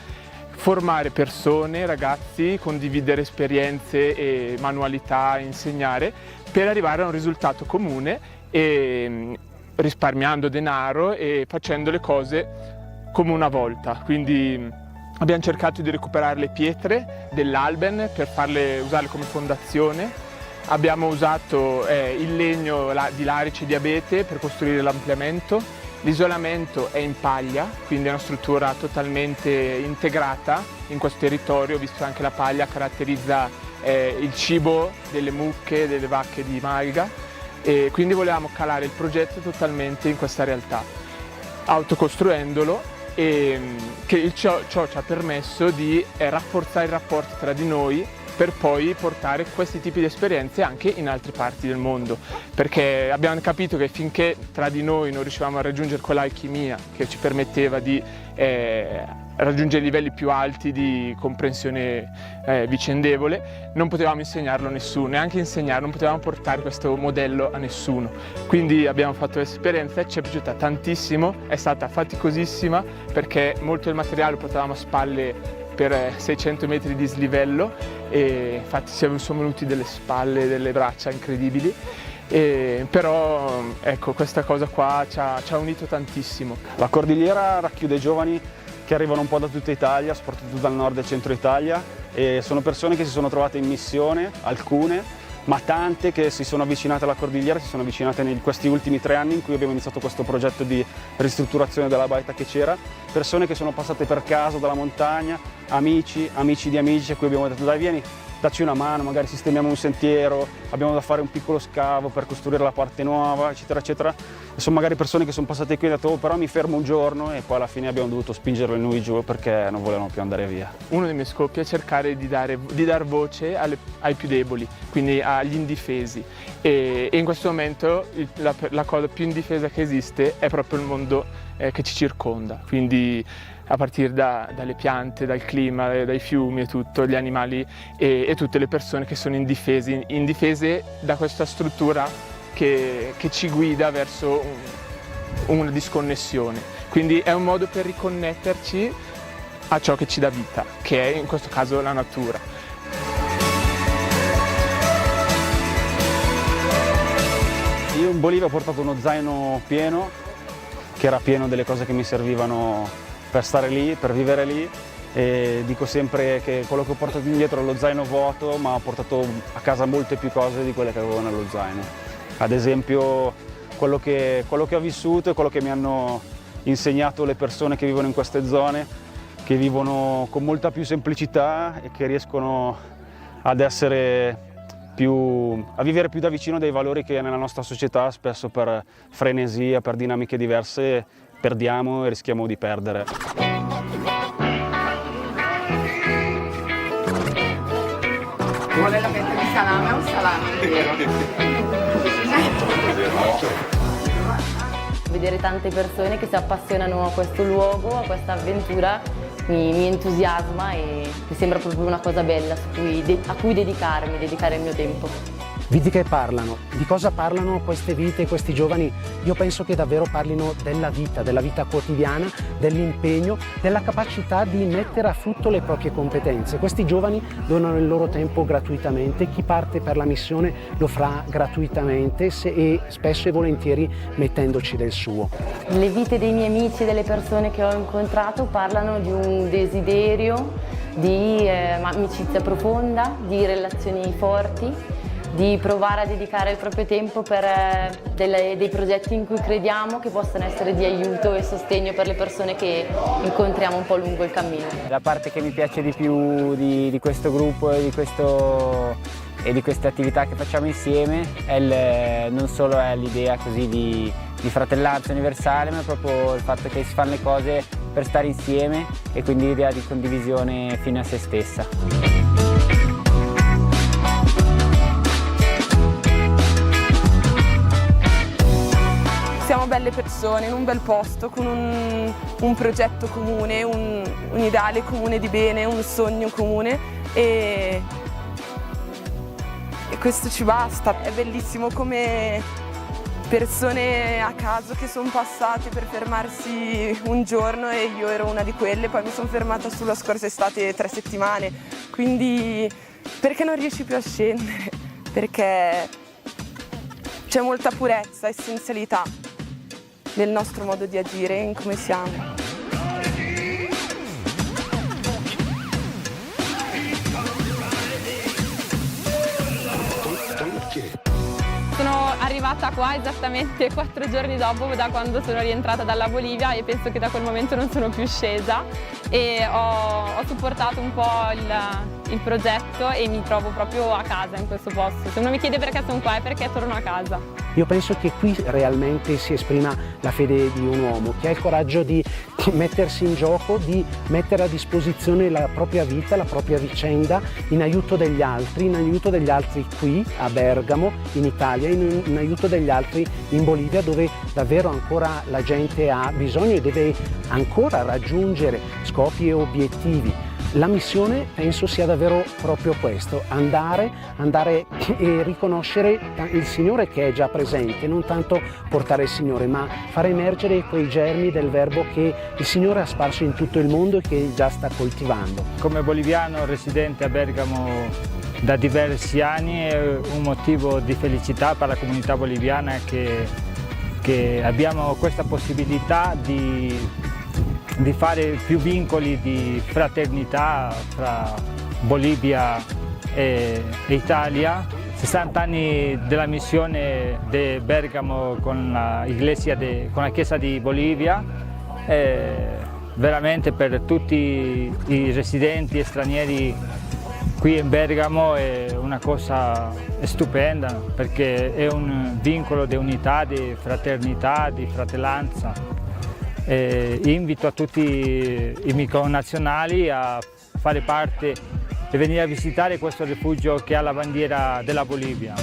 formare persone, ragazzi, condividere esperienze e manualità, insegnare, per arrivare a un risultato comune, e risparmiando denaro e facendo le cose come una volta. Quindi abbiamo cercato di recuperare le pietre dell'Alben per usarle come fondazione. Abbiamo usato il legno di larice di abete per costruire l'ampliamento. L'isolamento è in paglia, quindi è una struttura totalmente integrata in questo territorio, visto anche la paglia caratterizza il cibo delle mucche, delle vacche di Malga, e quindi volevamo calare il progetto totalmente in questa realtà, autocostruendolo, e ciò ci ha permesso di rafforzare i rapporti tra di noi per poi portare questi tipi di esperienze anche in altre parti del mondo, perché abbiamo capito che finché tra di noi non riuscivamo a raggiungere quell'alchimia che ci permetteva di raggiungere livelli più alti di comprensione vicendevole, non potevamo insegnarlo a nessuno, neanche insegnarlo, non potevamo portare questo modello a nessuno. Quindi abbiamo fatto l'esperienza, ci è piaciuta tantissimo, è stata faticosissima perché molto del materiale lo portavamo a spalle per 600 metri di slivello, e infatti sono venuti delle spalle, delle braccia incredibili, però ecco, questa cosa qua ci ha unito tantissimo. La Cordigliera racchiude giovani che arrivano un po' da tutta Italia, soprattutto dal nord e centro Italia, e sono persone che si sono trovate in missione, alcune, ma tante che si sono avvicinate alla Cordigliera, si sono avvicinate in questi ultimi 3 anni in cui abbiamo iniziato questo progetto di ristrutturazione della baita che c'era, persone che sono passate per caso dalla montagna, amici di amici a cui abbiamo detto dai vieni, dacci una mano, magari sistemiamo un sentiero, abbiamo da fare un piccolo scavo per costruire la parte nuova, eccetera eccetera. E sono magari persone che sono passate qui e hanno detto però mi fermo un giorno, e poi alla fine abbiamo dovuto spingerle noi giù perché non volevano più andare via. Uno dei miei scopi è cercare di dar voce ai più deboli, quindi agli indifesi, e in questo momento la cosa più indifesa che esiste è proprio il mondo che ci circonda, quindi a partire dalle piante, dal clima, dai fiumi e tutto, gli animali e tutte le persone che sono indifese da questa struttura che ci guida verso una disconnessione. Quindi è un modo per riconnetterci a ciò che ci dà vita, che è in questo caso la natura. Io in Bolivia ho portato uno zaino pieno, che era pieno delle cose che mi servivano per stare lì, per vivere lì, e dico sempre che quello che ho portato indietro è lo zaino vuoto, ma ho portato a casa molte più cose di quelle che avevo nello zaino. Ad esempio quello che ho vissuto e quello che mi hanno insegnato le persone che vivono in queste zone, che vivono con molta più semplicità e che riescono a vivere più da vicino dei valori che nella nostra società spesso per frenesia, per dinamiche diverse perdiamo e rischiamo di perdere. Vuole la fetta di salame o un salame intero? Vedere tante persone che si appassionano a questo luogo, a questa avventura, mi entusiasma e mi sembra proprio una cosa bella a cui dedicare il mio tempo. Viti che parlano. Di cosa parlano queste vite, questi giovani? Io penso che davvero parlino della vita quotidiana, dell'impegno, della capacità di mettere a frutto le proprie competenze. Questi giovani donano il loro tempo gratuitamente, chi parte per la missione lo farà gratuitamente e spesso e volentieri mettendoci del suo. Le vite dei miei amici e delle persone che ho incontrato parlano di un desiderio di amicizia profonda, di relazioni forti, di provare a dedicare il proprio tempo per dei progetti in cui crediamo che possano essere di aiuto e sostegno per le persone che incontriamo un po' lungo il cammino. La parte che mi piace di più di questo gruppo e di queste attività che facciamo insieme non solo è l'idea così di fratellanza universale, ma proprio il fatto che si fanno le cose per stare insieme e quindi l'idea di condivisione fino a se stessa. Siamo belle persone in un bel posto, con un progetto comune, un ideale comune di bene, un sogno comune e questo ci basta. È bellissimo come persone a caso che sono passate per fermarsi un giorno e io ero una di quelle, poi mi sono fermata sulla scorsa estate 3 settimane, quindi perché non riesci più a scendere? Perché c'è molta purezza, essenzialità nel nostro modo di agire, in come siamo. Sono arrivata qua esattamente 4 giorni dopo da quando sono rientrata dalla Bolivia e penso che da quel momento non sono più scesa e ho supportato un po' il progetto e mi trovo proprio a casa in questo posto. Se uno mi chiede perché sono qua è perché torno a casa. Io penso che qui realmente si esprima la fede di un uomo che ha il coraggio di mettersi in gioco, di mettere a disposizione la propria vita, la propria vicenda in aiuto degli altri qui a Bergamo, in Italia, in aiuto degli altri in Bolivia, dove davvero ancora la gente ha bisogno e deve ancora raggiungere scopi e obiettivi. La missione penso sia davvero proprio questo, andare e riconoscere il Signore che è già presente, non tanto portare il Signore, ma far emergere quei germi del verbo che il Signore ha sparso in tutto il mondo e che già sta coltivando. Come boliviano residente a Bergamo da diversi anni è un motivo di felicità per la comunità boliviana che abbiamo questa possibilità di fare più vincoli di fraternità fra Bolivia e Italia. 60 anni della missione di Bergamo con la Chiesa di Bolivia, veramente per tutti i residenti e stranieri qui in Bergamo è una cosa stupenda perché è un vincolo di unità, di fraternità, di fratellanza. Invito a tutti i miei connazionali a fare parte e venire a visitare questo rifugio che ha la bandiera della Bolivia.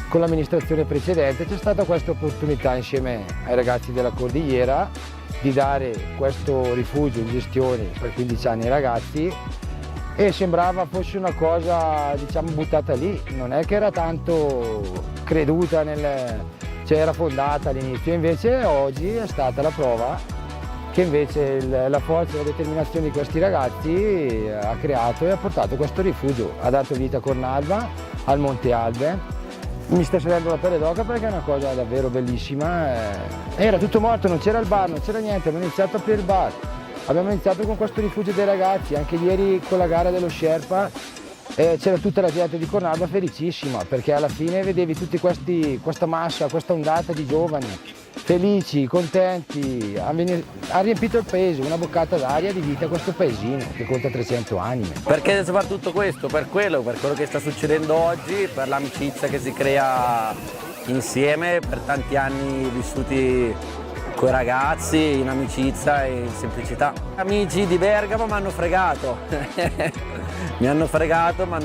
Con l'amministrazione precedente c'è stata questa opportunità insieme ai ragazzi della Cordigliera di dare questo rifugio in gestione per 15 anni ai ragazzi e sembrava fosse una cosa buttata lì, non è che era tanto creduta era fondata all'inizio, invece oggi è stata la prova che invece la forza e la determinazione di questi ragazzi ha creato e ha portato questo rifugio, ha dato vita a Cornalba, al Monte Albe. Mi sta salendo la pelle d'oca perché è una cosa davvero bellissima, era tutto morto, non c'era il bar, non c'era niente, abbiamo iniziato a aprire il bar, abbiamo iniziato con questo rifugio dei ragazzi, anche ieri con la gara dello Sherpa. C'era tutta la gente di Cornalba felicissima perché alla fine vedevi tutti questa massa, questa ondata di giovani felici, contenti, ha riempito il paese, una boccata d'aria di vita a questo paesino che conta 300 anime. Perché si fa tutto questo? Per quello che sta succedendo oggi, per l'amicizia che si crea insieme, per tanti anni vissuti con i ragazzi in amicizia e in semplicità. Amici di Bergamo mi hanno fregato. Mi hanno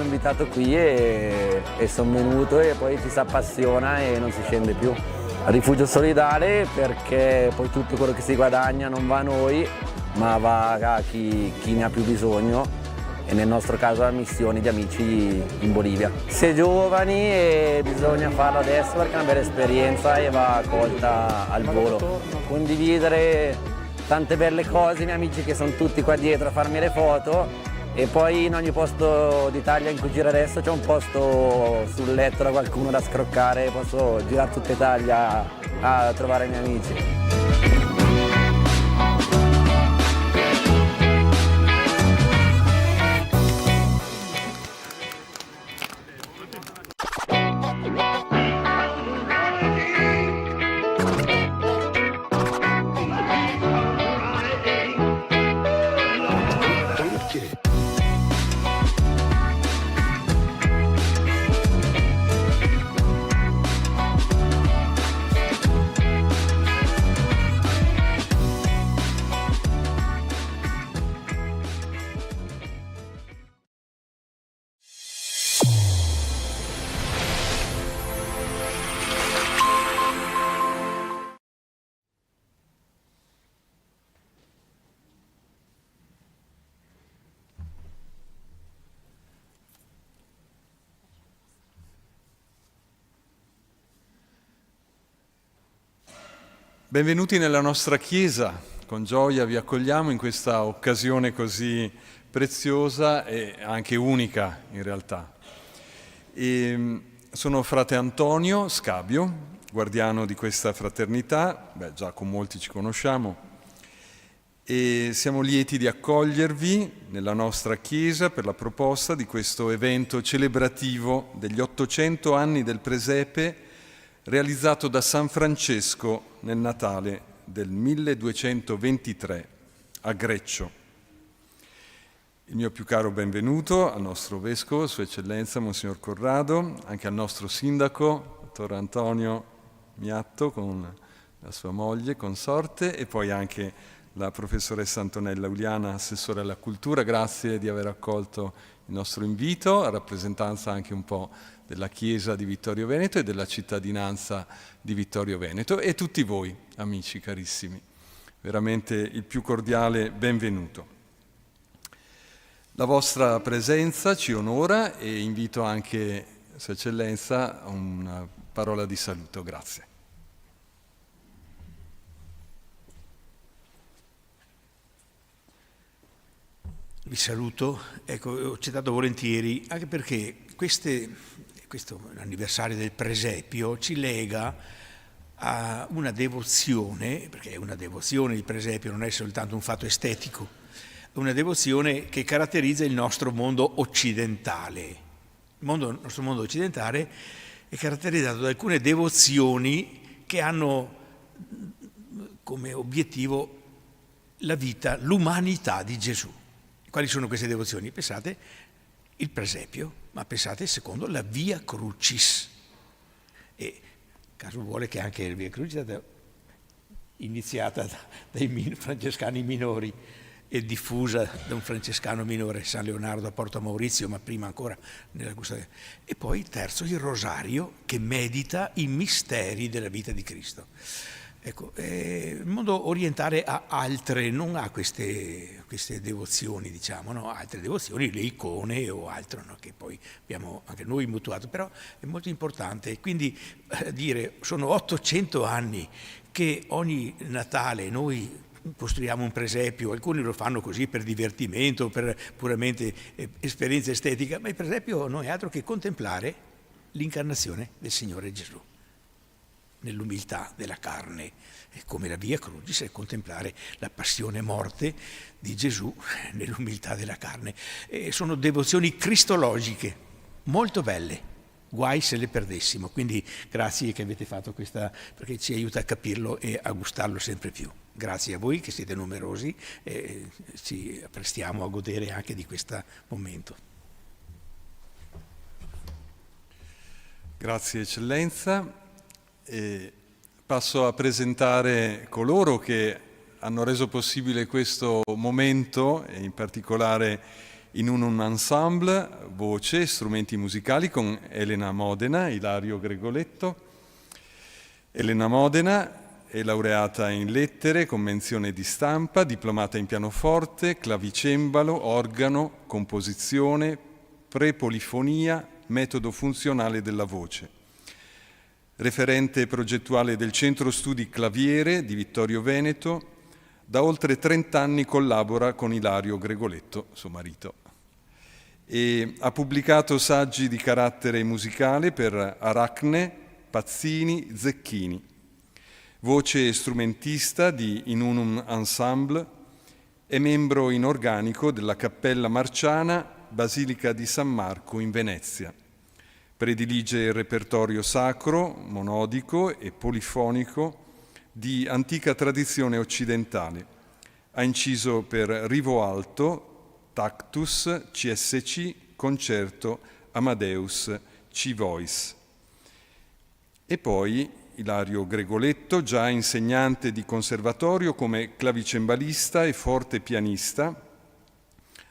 invitato qui e sono venuto e poi ci si appassiona e non si scende più. Rifugio solidale perché poi tutto quello che si guadagna non va a noi, ma va a chi ne ha più bisogno e nel nostro caso la missione di amici in Bolivia. Si è giovani e bisogna farlo adesso perché è una bella esperienza e va colta al volo. Condividere tante belle cose, i miei amici che sono tutti qua dietro a farmi le foto. E poi in ogni posto d'Italia in cui giro adesso c'è un posto sul letto da qualcuno da scroccare, posso girare tutta Italia a trovare i miei amici. Benvenuti nella nostra chiesa, con gioia vi accogliamo in questa occasione così preziosa e anche unica in realtà. Sono frate Antonio Scabio, guardiano di questa fraternità, già con molti ci conosciamo, e siamo lieti di accogliervi nella nostra Chiesa per la proposta di questo evento celebrativo degli 800 anni del presepe realizzato da San Francesco nel Natale del 1223 a Greccio. Il mio più caro benvenuto al nostro Vescovo, Sua Eccellenza Monsignor Corrado, anche al nostro Sindaco, Dottor Antonio Miatto, con la sua moglie, consorte, e poi anche la professoressa Antonella Uliana, Assessore alla Cultura. Grazie di aver accolto il nostro invito, a rappresentanza anche un po' della Chiesa di Vittorio Veneto e della cittadinanza di Vittorio Veneto, e tutti voi, amici carissimi. Veramente il più cordiale benvenuto. La vostra presenza ci onora e invito anche Sua Eccellenza a una parola di saluto. Grazie. Vi saluto, ecco, ho accettato volentieri, anche perché questo anniversario del presepio ci lega a una devozione, perché è una devozione il presepio, non è soltanto un fatto estetico, è una devozione che caratterizza il nostro mondo occidentale. Il nostro mondo occidentale è caratterizzato da alcune devozioni che hanno come obiettivo la vita, l'umanità di Gesù. Quali sono queste devozioni? Pensate il presepio, ma pensate secondo la Via Crucis. E caso vuole che anche la Via Crucis è stata iniziata dai francescani minori e diffusa da un francescano minore, San Leonardo a Porto Maurizio, ma prima ancora nella Custodia. E poi il terzo, il rosario, che medita i misteri della vita di Cristo. Ecco, il mondo orientale ha altre, non ha queste devozioni, diciamo, no? Altre devozioni, le icone o altro, no? Che poi abbiamo anche noi mutuato, però è molto importante. Quindi dire, sono 800 anni che ogni Natale noi costruiamo un presepio, alcuni lo fanno così per divertimento, per puramente esperienza estetica, ma il presepio non è altro che contemplare l'incarnazione del Signore Gesù nell'umiltà della carne, come la Via Crucis è contemplare la passione e morte di Gesù nell'umiltà della carne. Sono devozioni cristologiche, molto belle, guai se le perdessimo, quindi grazie che avete fatto questa, perché ci aiuta a capirlo e a gustarlo sempre più. Grazie a voi che siete numerosi e ci prestiamo a godere anche di questo momento. Grazie Eccellenza. E passo a presentare coloro che hanno reso possibile questo momento, e in particolare in un ensemble, voce, strumenti musicali, con Elena Modena, Ilario Gregoletto. Elena Modena è laureata in lettere, con menzione di stampa, diplomata in pianoforte, clavicembalo, organo, composizione, prepolifonia, metodo funzionale della voce. Referente progettuale del Centro Studi Claviere di Vittorio Veneto, da oltre 30 anni collabora con Ilario Gregoletto, suo marito, e ha pubblicato saggi di carattere musicale per Aracne, Pazzini, Zecchini. Voce e strumentista di In Unum Ensemble, è membro in organico della Cappella Marciana Basilica di San Marco in Venezia. Predilige il repertorio sacro, monodico e polifonico di antica tradizione occidentale. Ha inciso per Rivo Alto, Tactus, CSC, Concerto, Amadeus, C-Voice. E poi Ilario Gregoletto, già insegnante di conservatorio come clavicembalista e forte pianista,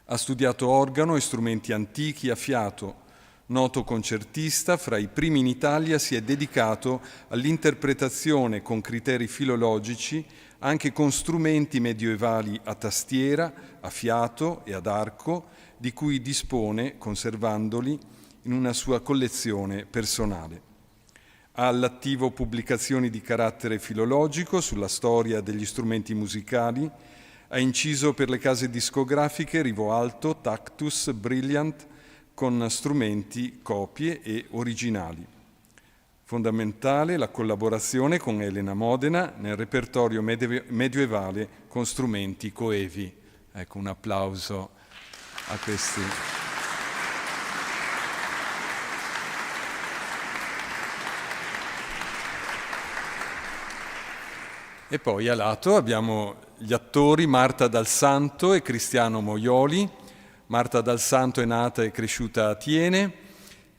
ha studiato organo e strumenti antichi a fiato. Noto concertista, fra i primi in Italia si è dedicato all'interpretazione con criteri filologici anche con strumenti medievali a tastiera, a fiato e ad arco, di cui dispone, conservandoli, in una sua collezione personale. Ha all'attivo pubblicazioni di carattere filologico sulla storia degli strumenti musicali, ha inciso per le case discografiche Rivo Alto, Tactus, Brilliant, con strumenti, copie e originali. Fondamentale la collaborazione con Elena Modena nel repertorio medioevale con strumenti coevi. Ecco, un applauso a questi. E poi a lato abbiamo gli attori Marta Dal Santo e Cristiano Moioli. Marta Dal Santo è nata e cresciuta a Thiene,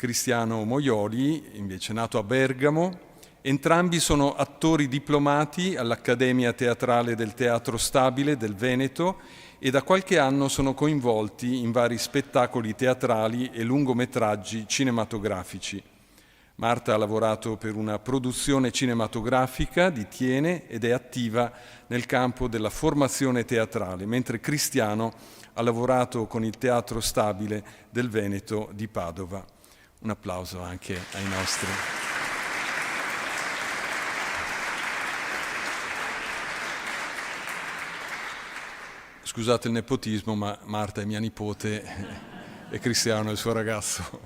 Cristiano Moioli invece è nato a Bergamo. Entrambi sono attori diplomati all'Accademia Teatrale del Teatro Stabile del Veneto e da qualche anno sono coinvolti in vari spettacoli teatrali e lungometraggi cinematografici. Marta ha lavorato per una produzione cinematografica di Thiene ed è attiva nel campo della formazione teatrale, mentre Cristiano ha lavorato con il Teatro Stabile del Veneto di Padova. Un applauso anche ai nostri. Scusate il nepotismo, ma Marta è mia nipote e Cristiano è il suo ragazzo.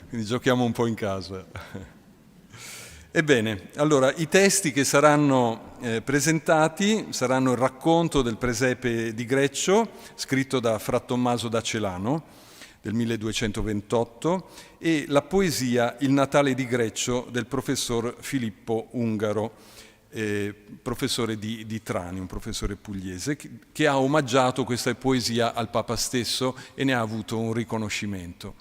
Quindi giochiamo un po' in casa. Ebbene, allora, i testi che saranno presentati saranno il racconto del presepe di Greccio, scritto da Fra Tommaso da Celano, del 1228, e la poesia Il Natale di Greccio del professor Filippo Ungaro, professore di Trani, un professore pugliese, che ha omaggiato questa poesia al Papa stesso e ne ha avuto un riconoscimento.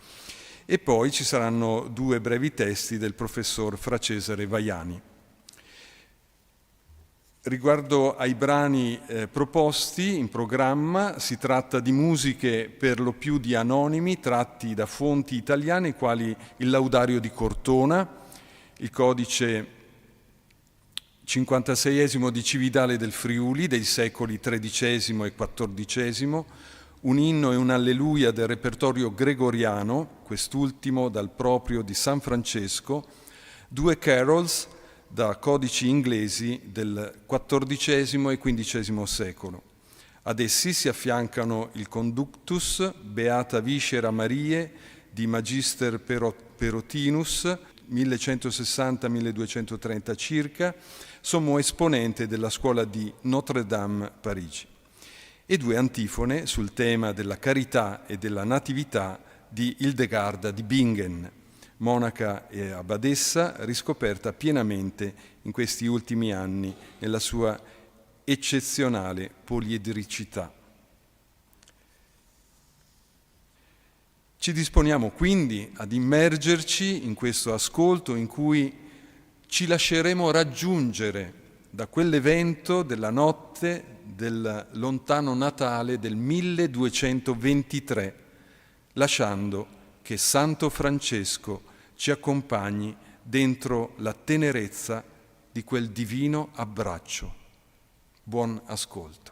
E poi ci saranno 2 brevi testi del professor Fra Cesare Vaiani. Riguardo ai brani proposti in programma, si tratta di musiche per lo più di anonimi tratti da fonti italiane quali il Laudario di Cortona, il codice 56esimo di Cividale del Friuli dei secoli XIII e XIV, un inno e un'alleluia del repertorio gregoriano, quest'ultimo dal proprio di San Francesco, 2 carols da codici inglesi del XIV e XV secolo. Ad essi si affiancano il Conductus, Beata Viscera Mariae di Magister Perotinus, 1160-1230 circa, sommo esponente della scuola di Notre-Dame, Parigi, e 2 antifone sul tema della carità e della natività di Ildegarda di Bingen, monaca e abbadessa riscoperta pienamente in questi ultimi anni nella sua eccezionale poliedricità. Ci disponiamo quindi ad immergerci in questo ascolto in cui ci lasceremo raggiungere da quell'evento della notte del lontano Natale del 1223, lasciando che Santo Francesco ci accompagni dentro la tenerezza di quel divino abbraccio. Buon ascolto.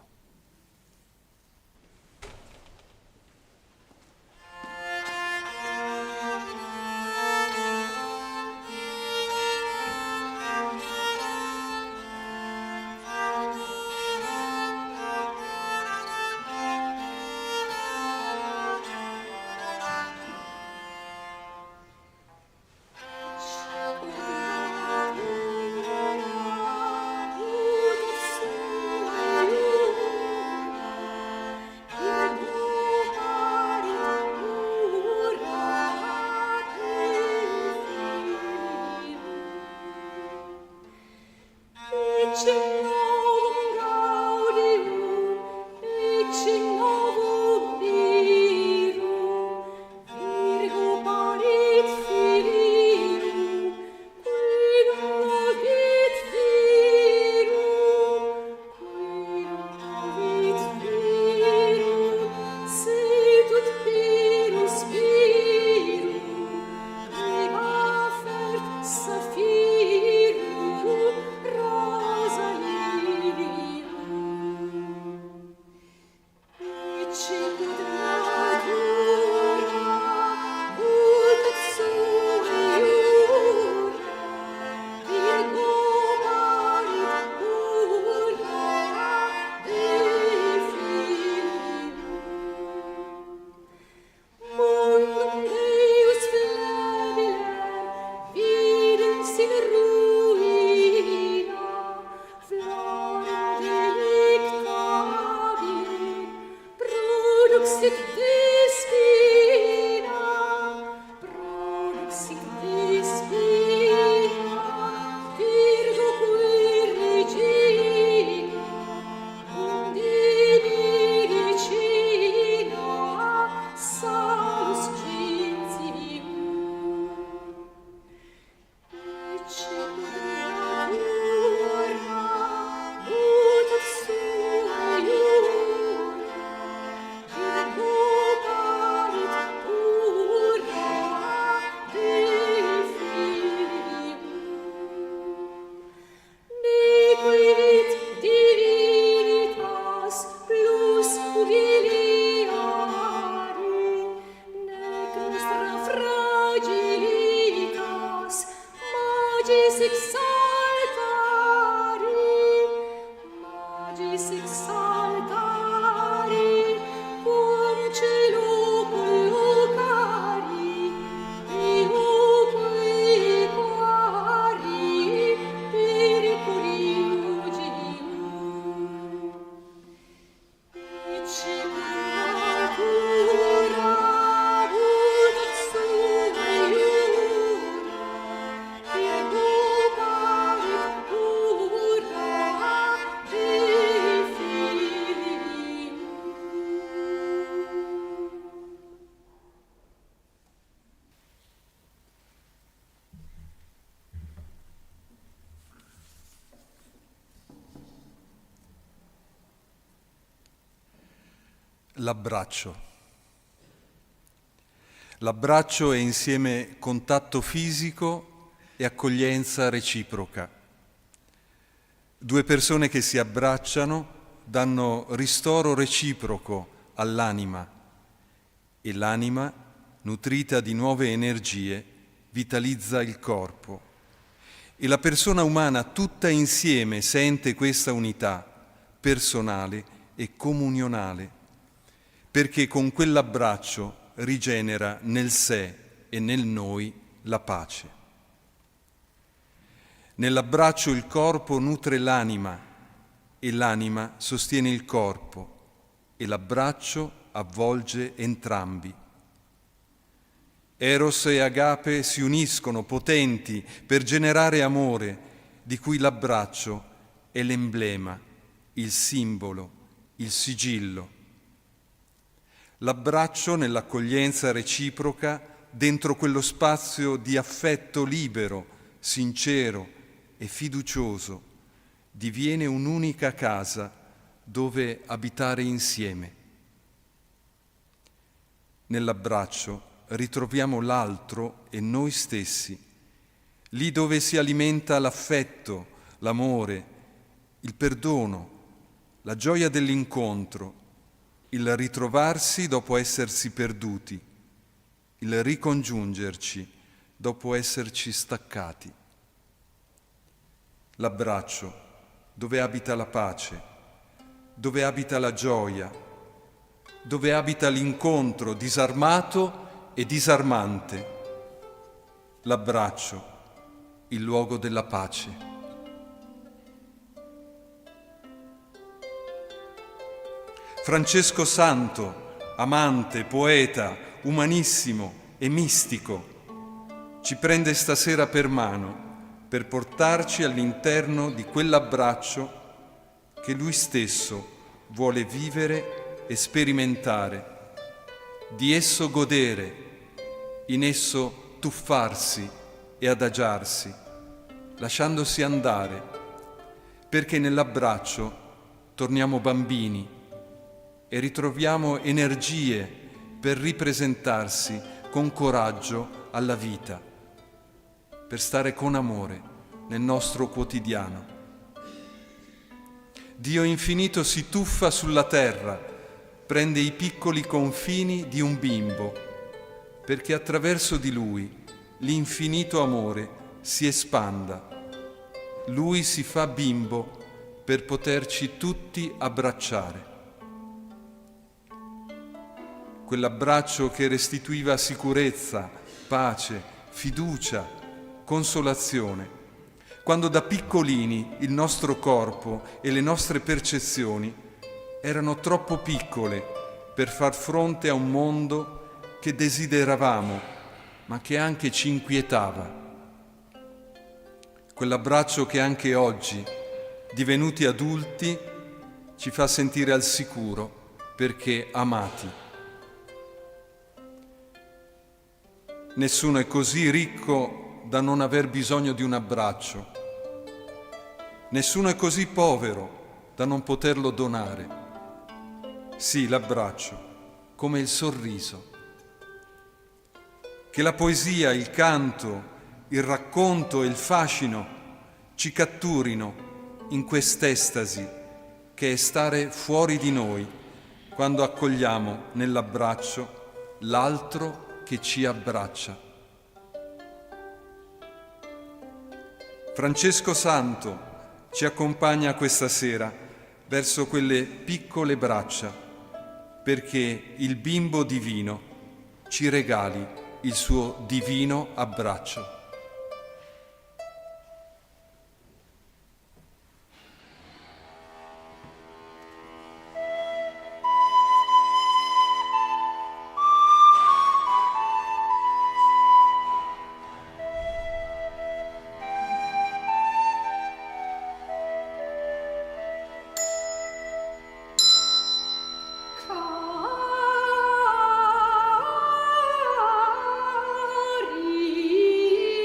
Rosalie l'abbraccio. L'abbraccio è insieme contatto fisico e accoglienza reciproca. Due persone che si abbracciano danno ristoro reciproco all'anima e l'anima, nutrita di nuove energie, vitalizza il corpo. E la persona umana tutta insieme sente questa unità personale e comunionale, perché con quell'abbraccio rigenera nel sé e nel noi la pace. Nell'abbraccio il corpo nutre l'anima e l'anima sostiene il corpo e l'abbraccio avvolge entrambi. Eros e Agape si uniscono potenti per generare amore, di cui l'abbraccio è l'emblema, il simbolo, il sigillo. L'abbraccio nell'accoglienza reciproca, dentro quello spazio di affetto libero, sincero e fiducioso, diviene un'unica casa dove abitare insieme. Nell'abbraccio ritroviamo l'altro e noi stessi, lì dove si alimenta l'affetto, l'amore, il perdono, la gioia dell'incontro, il ritrovarsi dopo essersi perduti, il ricongiungerci dopo esserci staccati. L'abbraccio, dove abita la pace, dove abita la gioia, dove abita l'incontro disarmato e disarmante. L'abbraccio, il luogo della pace. Francesco Santo, amante, poeta, umanissimo e mistico, ci prende stasera per mano per portarci all'interno di quell'abbraccio che lui stesso vuole vivere e sperimentare, di esso godere, in esso tuffarsi e adagiarsi, lasciandosi andare, perché nell'abbraccio torniamo bambini e ritroviamo energie per ripresentarsi con coraggio alla vita, per stare con amore nel nostro quotidiano. Dio infinito si tuffa sulla terra, prende i piccoli confini di un bimbo, perché attraverso di lui l'infinito amore si espanda. Lui si fa bimbo per poterci tutti abbracciare. Quell'abbraccio che restituiva sicurezza, pace, fiducia, consolazione, quando da piccolini il nostro corpo e le nostre percezioni erano troppo piccole per far fronte a un mondo che desideravamo, ma che anche ci inquietava. Quell'abbraccio che anche oggi, divenuti adulti, ci fa sentire al sicuro perché amati. Nessuno è così ricco da non aver bisogno di un abbraccio. Nessuno è così povero da non poterlo donare. Sì, l'abbraccio, come il sorriso. Che la poesia, il canto, il racconto e il fascino ci catturino in quest'estasi che è stare fuori di noi quando accogliamo nell'abbraccio l'altro che ci abbraccia. Francesco Santo ci accompagna questa sera verso quelle piccole braccia, perché il bimbo divino ci regali il suo divino abbraccio. Cari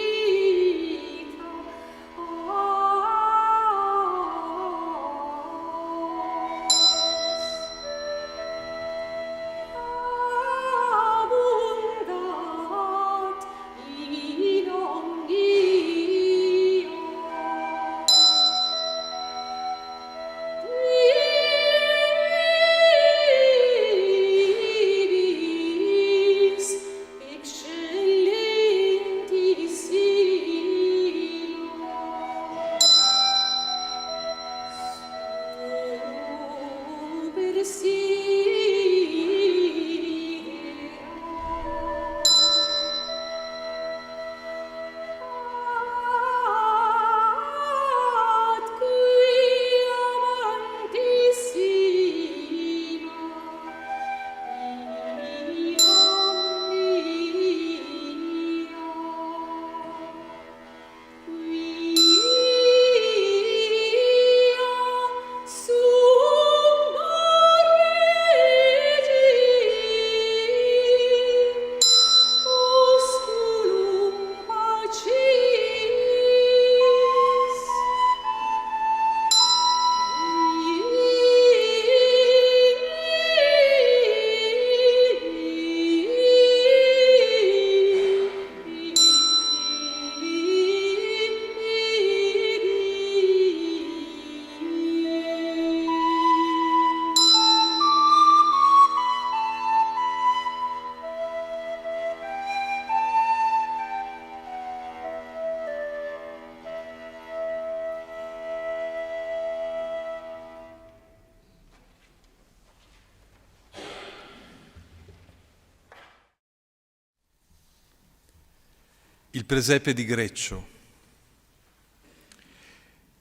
Il presepe di Greccio.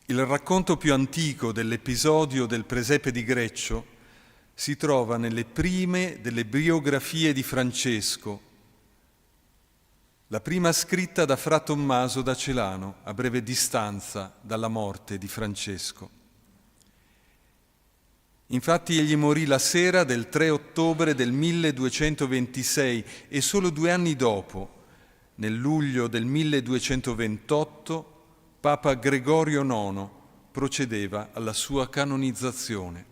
Il racconto più antico dell'episodio del presepe di Greccio si trova nelle prime delle biografie di Francesco, la prima scritta da Fra Tommaso da Celano, a breve distanza dalla morte di Francesco. Infatti egli morì la sera del 3 ottobre del 1226 e solo 2 anni dopo, nel luglio del 1228, Papa Gregorio IX procedeva alla sua canonizzazione.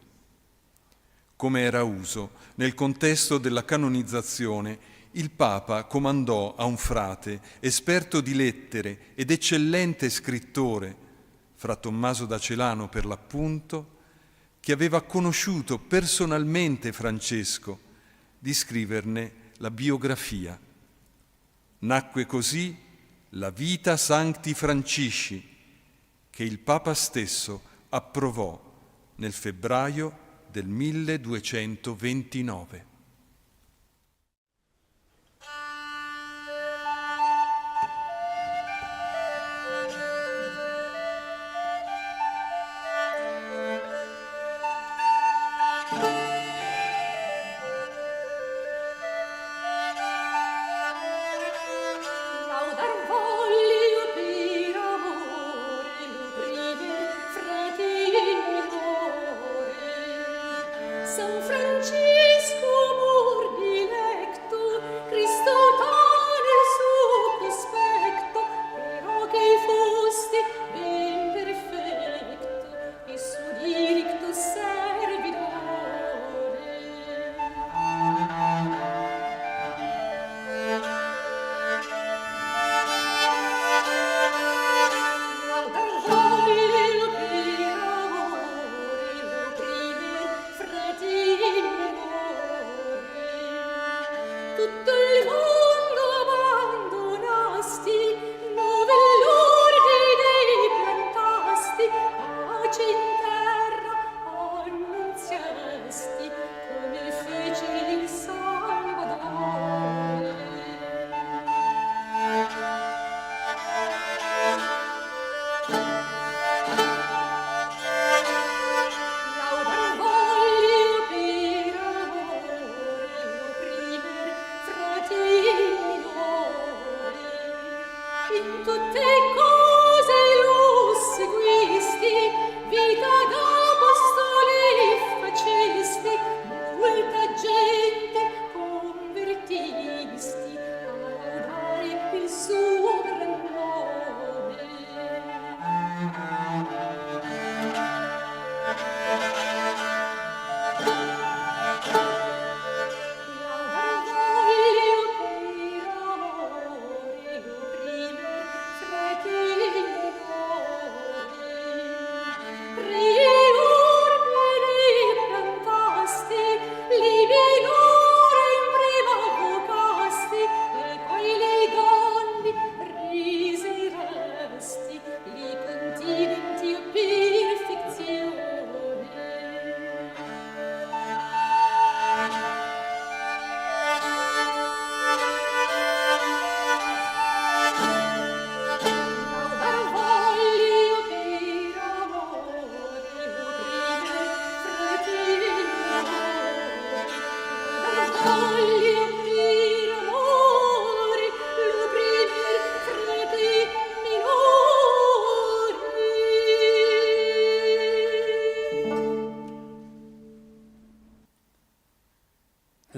Come era uso, nel contesto della canonizzazione, il Papa comandò a un frate, esperto di lettere ed eccellente scrittore, Fra Tommaso da Celano per l'appunto, che aveva conosciuto personalmente Francesco, di scriverne la biografia. Nacque così la Vita Sancti Francisci, che il Papa stesso approvò nel febbraio del 1229.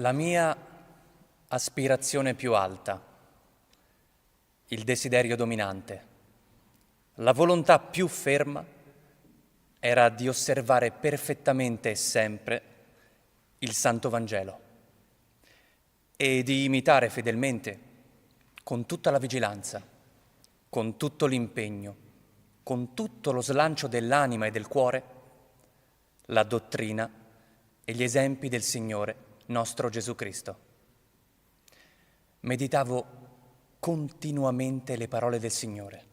La mia aspirazione più alta, il desiderio dominante, la volontà più ferma era di osservare perfettamente e sempre il Santo Vangelo e di imitare fedelmente, con tutta la vigilanza, con tutto l'impegno, con tutto lo slancio dell'anima e del cuore, la dottrina e gli esempi del Signore nostro Gesù Cristo. Meditavo continuamente le parole del Signore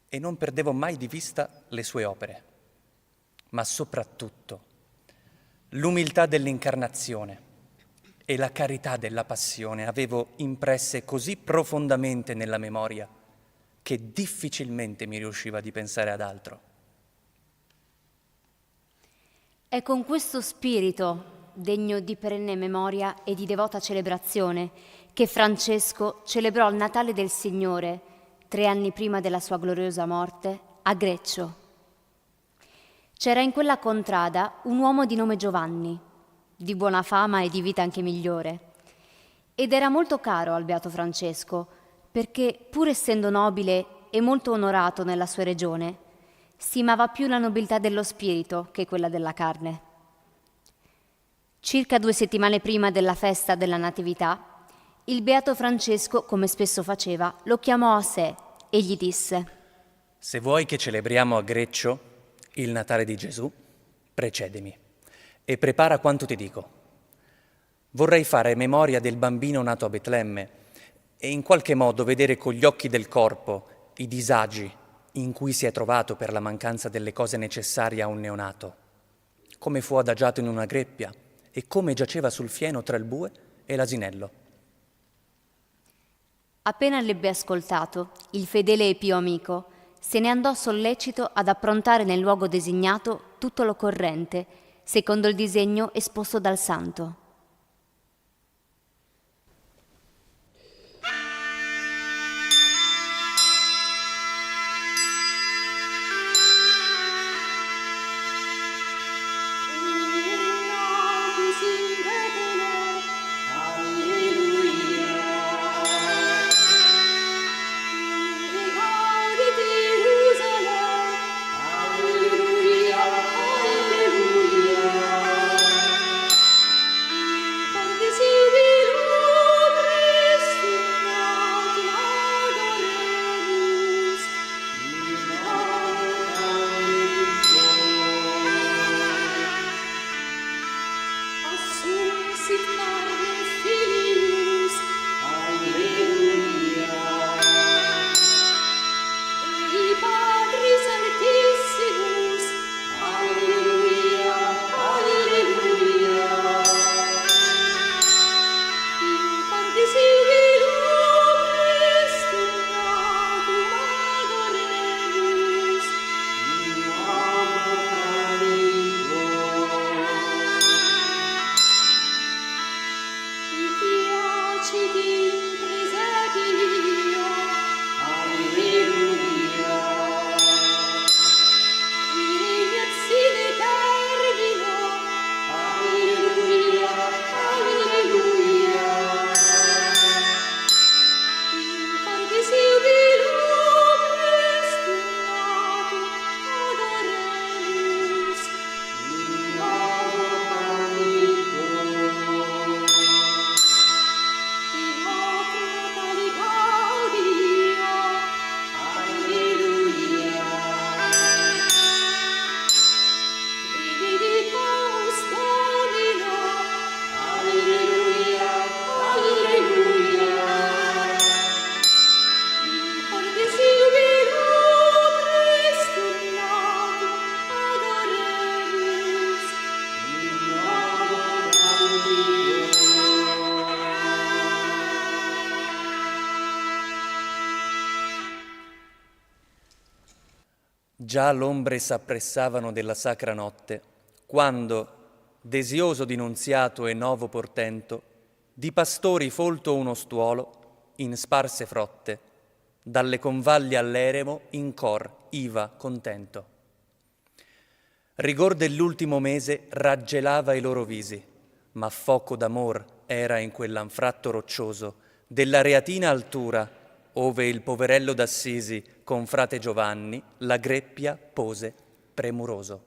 e non perdevo mai di vista le sue opere, ma soprattutto l'umiltà dell'incarnazione e la carità della passione avevo impresse così profondamente nella memoria che difficilmente mi riusciva di pensare ad altro. È con questo spirito, degno di perenne memoria e di devota celebrazione, che Francesco celebrò il Natale del Signore, 3 anni prima della sua gloriosa morte, a Greccio. C'era in quella contrada un uomo di nome Giovanni, di buona fama e di vita anche migliore, ed era molto caro al beato Francesco, perché, pur essendo nobile e molto onorato nella sua regione, stimava più la nobiltà dello spirito che quella della carne. Circa 2 settimane prima della festa della Natività, il beato Francesco, come spesso faceva, lo chiamò a sé e gli disse: Se vuoi che celebriamo a Greccio il Natale di Gesù, precedimi e prepara quanto ti dico. Vorrei fare memoria del bambino nato a Betlemme e in qualche modo vedere con gli occhi del corpo i disagi in cui si è trovato per la mancanza delle cose necessarie a un neonato, come fu adagiato in una greppia e come giaceva sul fieno tra il bue e l'asinello. Appena l'ebbe ascoltato, il fedele e pio amico se ne andò sollecito ad approntare nel luogo designato tutto l'occorrente, secondo il disegno esposto dal santo. Già l'ombre s'appressavano della sacra notte, quando, desioso di nunziato e novo portento, di pastori folto uno stuolo, in sparse frotte, dalle convalli all'eremo in cor iva contento. Rigor dell'ultimo mese raggelava i loro visi, ma foco d'amor era in quell'anfratto roccioso della reatina altura, ove il poverello d'Assisi con frate Giovanni la greppia pose premuroso.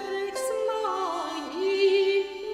Rex Magni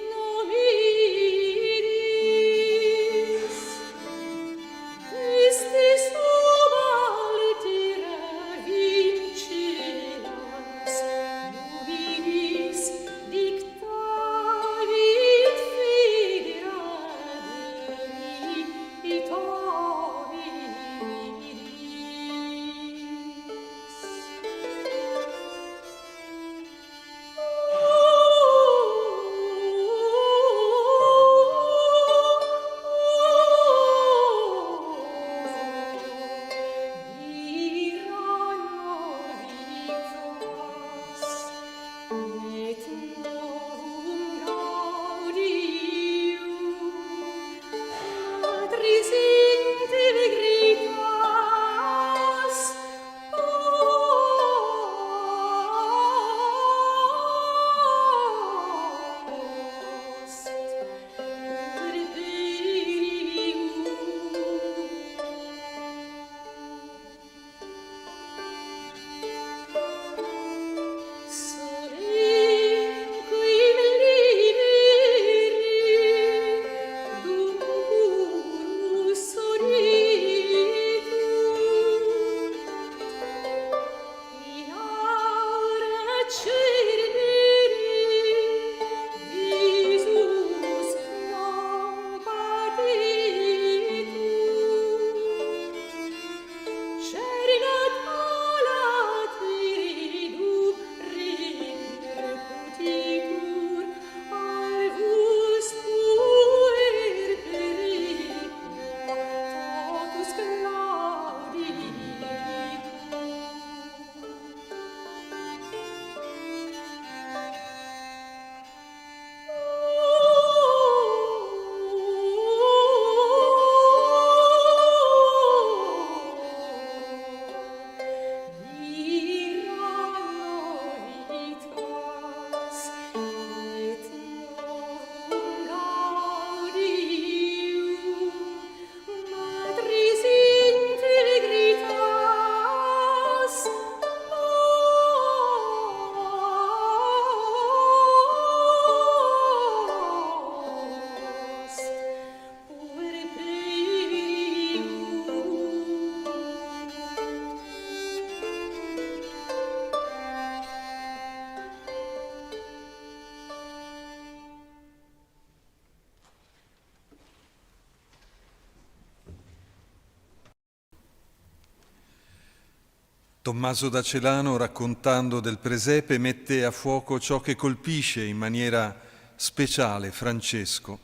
Tommaso da Celano, raccontando del presepe, mette a fuoco ciò che colpisce in maniera speciale Francesco: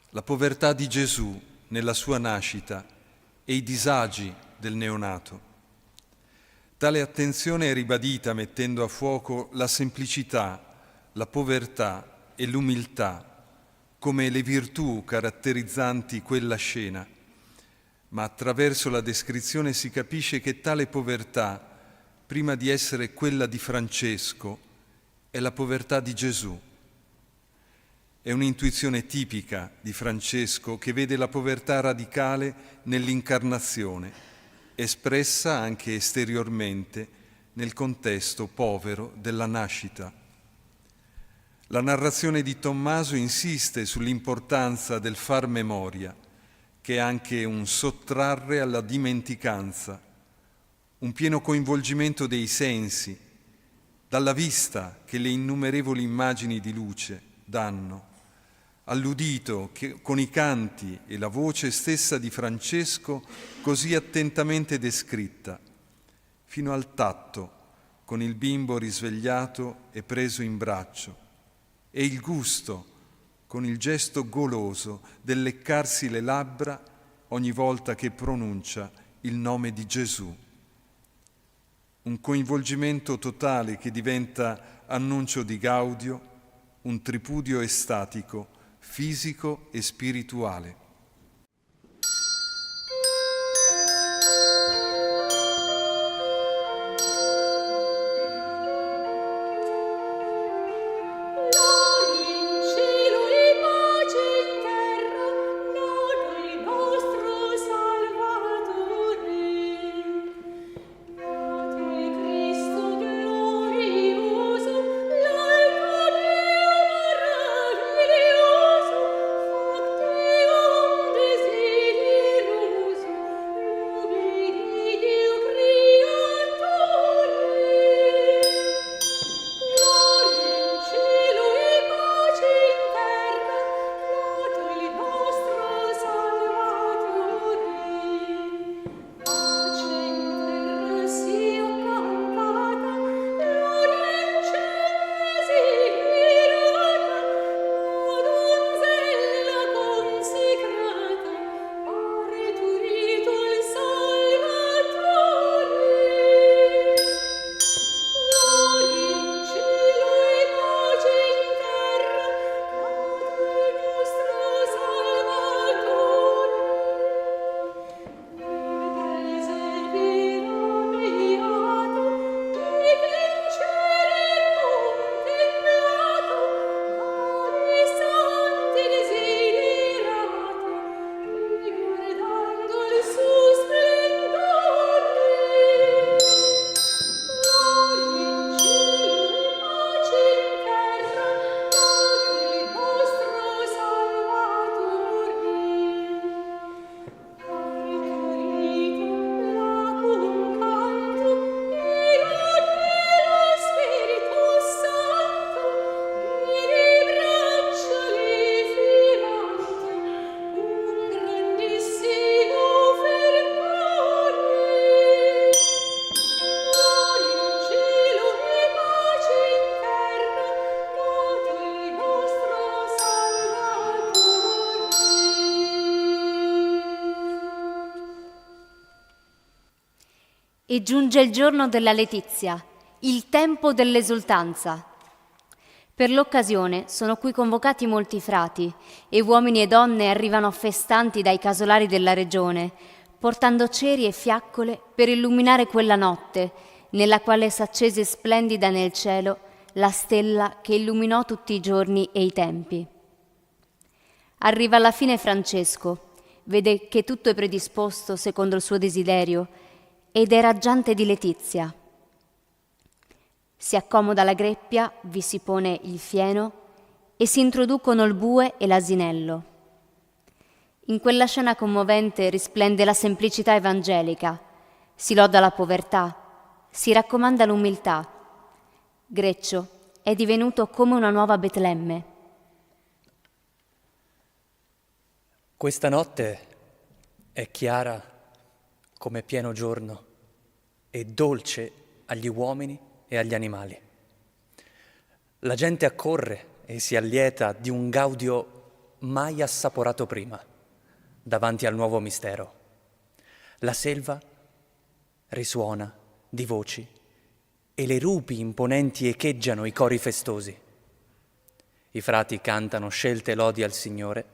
la povertà di Gesù nella sua nascita e i disagi del neonato. Tale attenzione è ribadita mettendo a fuoco la semplicità, la povertà e l'umiltà come le virtù caratterizzanti quella scena, ma attraverso la descrizione si capisce che tale povertà, prima di essere quella di Francesco, è la povertà di Gesù. È un'intuizione tipica di Francesco che vede la povertà radicale nell'incarnazione, espressa anche esteriormente nel contesto povero della nascita. La narrazione di Tommaso insiste sull'importanza del far memoria, che è anche un sottrarre alla dimenticanza, un pieno coinvolgimento dei sensi, dalla vista che le innumerevoli immagini di luce danno, all'udito che con i canti e la voce stessa di Francesco così attentamente descritta, fino al tatto con il bimbo risvegliato e preso in braccio, e il gusto con il gesto goloso del leccarsi le labbra ogni volta che pronuncia il nome di Gesù. Un coinvolgimento totale che diventa annuncio di gaudio, un tripudio estatico, fisico e spirituale. E giunge il giorno della letizia, il tempo dell'esultanza. Per l'occasione sono qui convocati molti frati e uomini e donne arrivano festanti dai casolari della regione, portando ceri e fiaccole per illuminare quella notte nella quale s'accese splendida nel cielo la stella che illuminò tutti i giorni e i tempi. Arriva alla fine Francesco, vede che tutto è predisposto secondo il suo desiderio ed è raggiante di letizia. Si accomoda la greppia, vi si pone il fieno e si introducono il bue e l'asinello. In quella scena commovente risplende la semplicità evangelica, si loda la povertà, si raccomanda l'umiltà. Greccio è divenuto come una nuova Betlemme. Questa notte è chiara come pieno giorno. e dolce agli uomini e agli animali. La gente accorre e si allieta di un gaudio mai assaporato prima, davanti al nuovo mistero. La selva risuona di voci e le rupi imponenti echeggiano i cori festosi. I frati cantano scelte lodi al Signore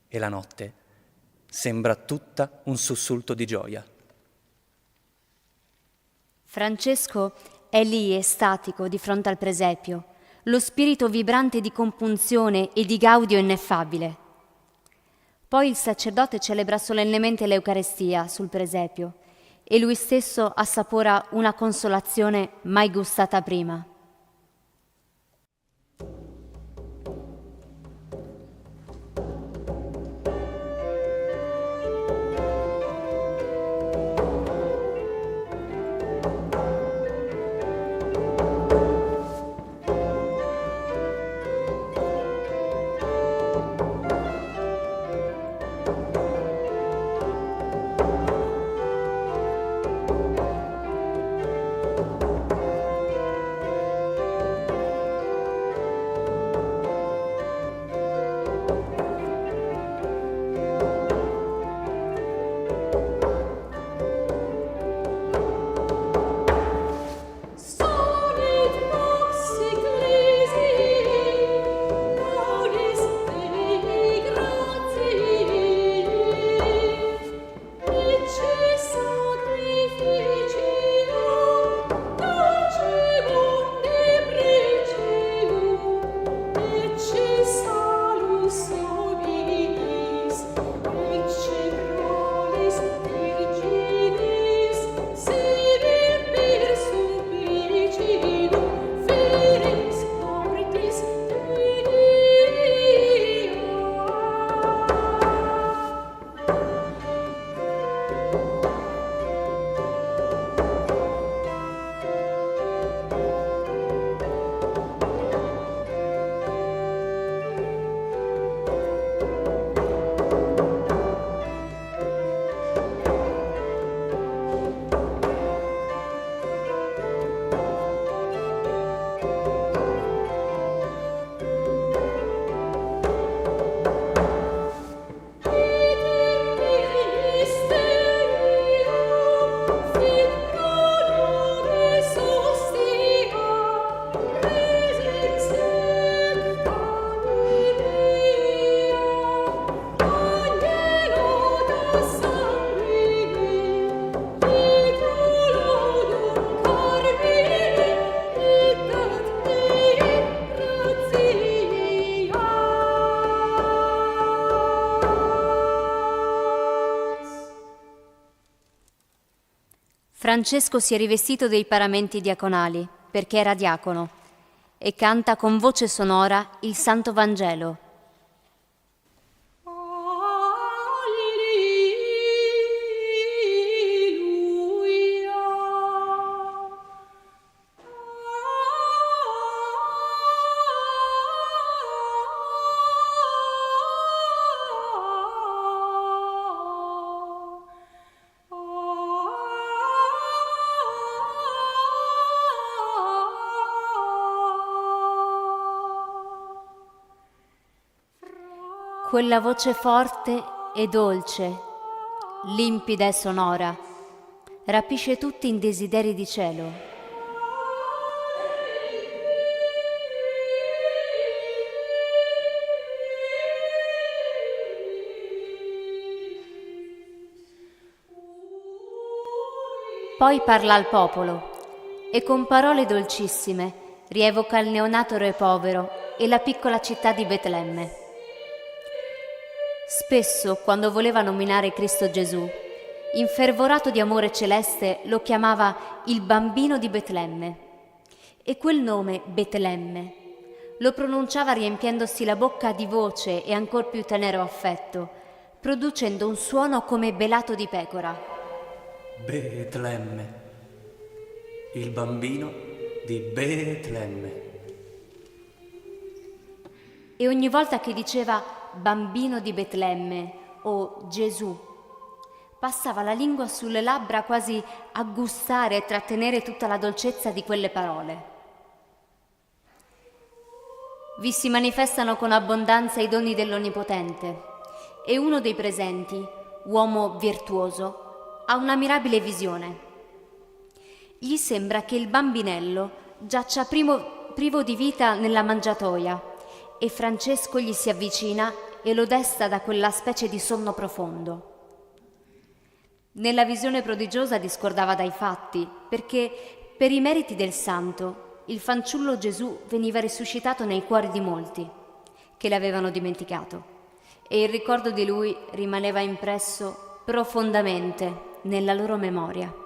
e la notte sembra tutta un sussulto di gioia. Francesco è lì estatico di fronte al presepio, lo spirito vibrante di compunzione e di gaudio ineffabile. Poi il sacerdote celebra solennemente l'Eucarestia sul presepio e lui stesso assapora una consolazione mai gustata prima. Francesco si è rivestito dei paramenti diaconali perché era diacono e canta con voce sonora il Santo Vangelo. Quella voce forte e dolce, limpida e sonora, rapisce tutti in desideri di cielo. Poi parla al popolo e con parole dolcissime rievoca il neonato re povero e la piccola città di Betlemme. Spesso, quando voleva nominare Cristo Gesù, infervorato di amore celeste, lo chiamava il bambino di Betlemme. E quel nome, Betlemme, lo pronunciava riempiendosi la bocca di voce e ancor più tenero affetto, producendo un suono come belato di pecora. Betlemme, il bambino di Betlemme. E ogni volta che diceva bambino di Betlemme o Gesù, passava la lingua sulle labbra quasi a gustare e trattenere tutta la dolcezza di quelle parole. Vi si manifestano con abbondanza i doni dell'Onnipotente e uno dei presenti, uomo virtuoso, ha una mirabile visione. Gli sembra che il bambinello giaccia privo di vita nella mangiatoia e Francesco gli si avvicina e lo desta da quella specie di sonno profondo. Nella visione prodigiosa discordava dai fatti, perché per i meriti del santo il fanciullo Gesù veniva risuscitato nei cuori di molti che l'avevano dimenticato e il ricordo di lui rimaneva impresso profondamente nella loro memoria.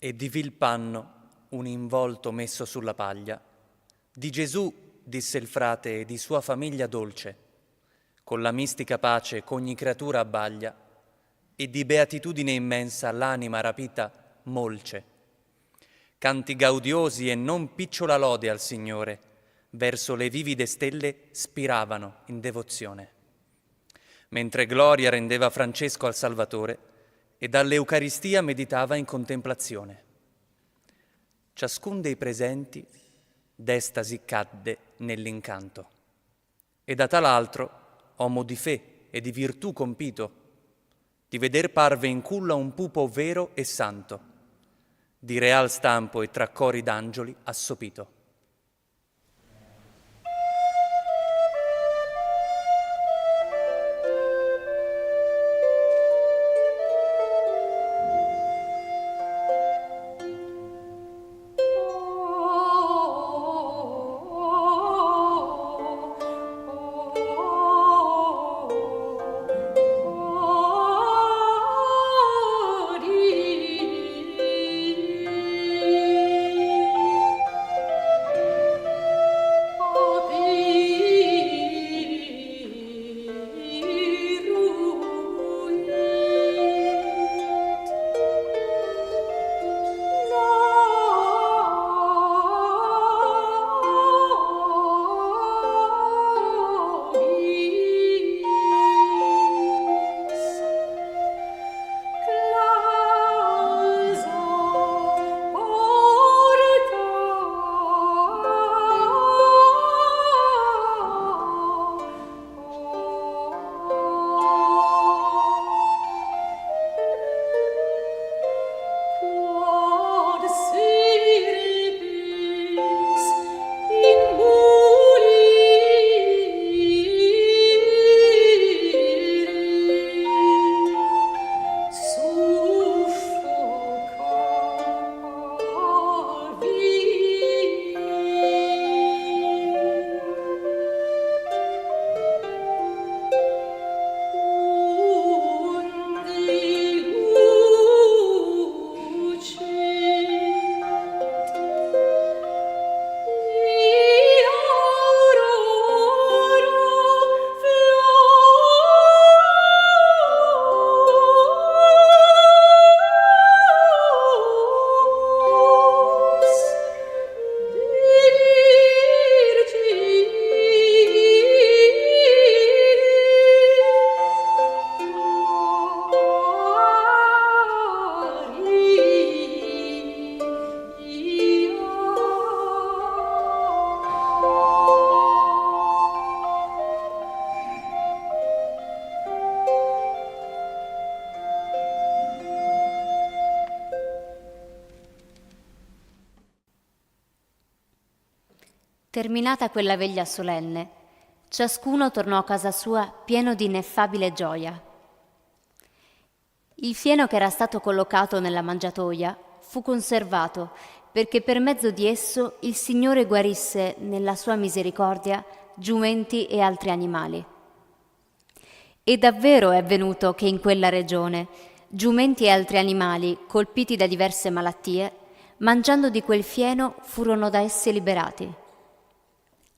E di vil panno, un involto messo sulla paglia, di Gesù, disse il frate, e di sua famiglia dolce, con la mistica pace ch'ogni creatura abbaglia, e di beatitudine immensa l'anima rapita molce. Canti gaudiosi e non picciola lode al Signore, verso le vivide stelle spiravano in devozione. Mentre gloria rendeva Francesco al Salvatore, e dall'Eucaristia meditava in contemplazione. Ciascun dei presenti d'estasi cadde nell'incanto, e da tal altro, uomo di fe e di virtù compito, di veder parve in culla un pupo vero e santo, di real stampo e tra cori d'angioli assopito. Terminata quella veglia solenne, ciascuno tornò a casa sua pieno di ineffabile gioia. Il fieno che era stato collocato nella mangiatoia fu conservato perché per mezzo di esso il Signore guarisse nella sua misericordia giumenti e altri animali. E davvero è avvenuto che in quella regione giumenti e altri animali, colpiti da diverse malattie, mangiando di quel fieno, furono da esse liberati.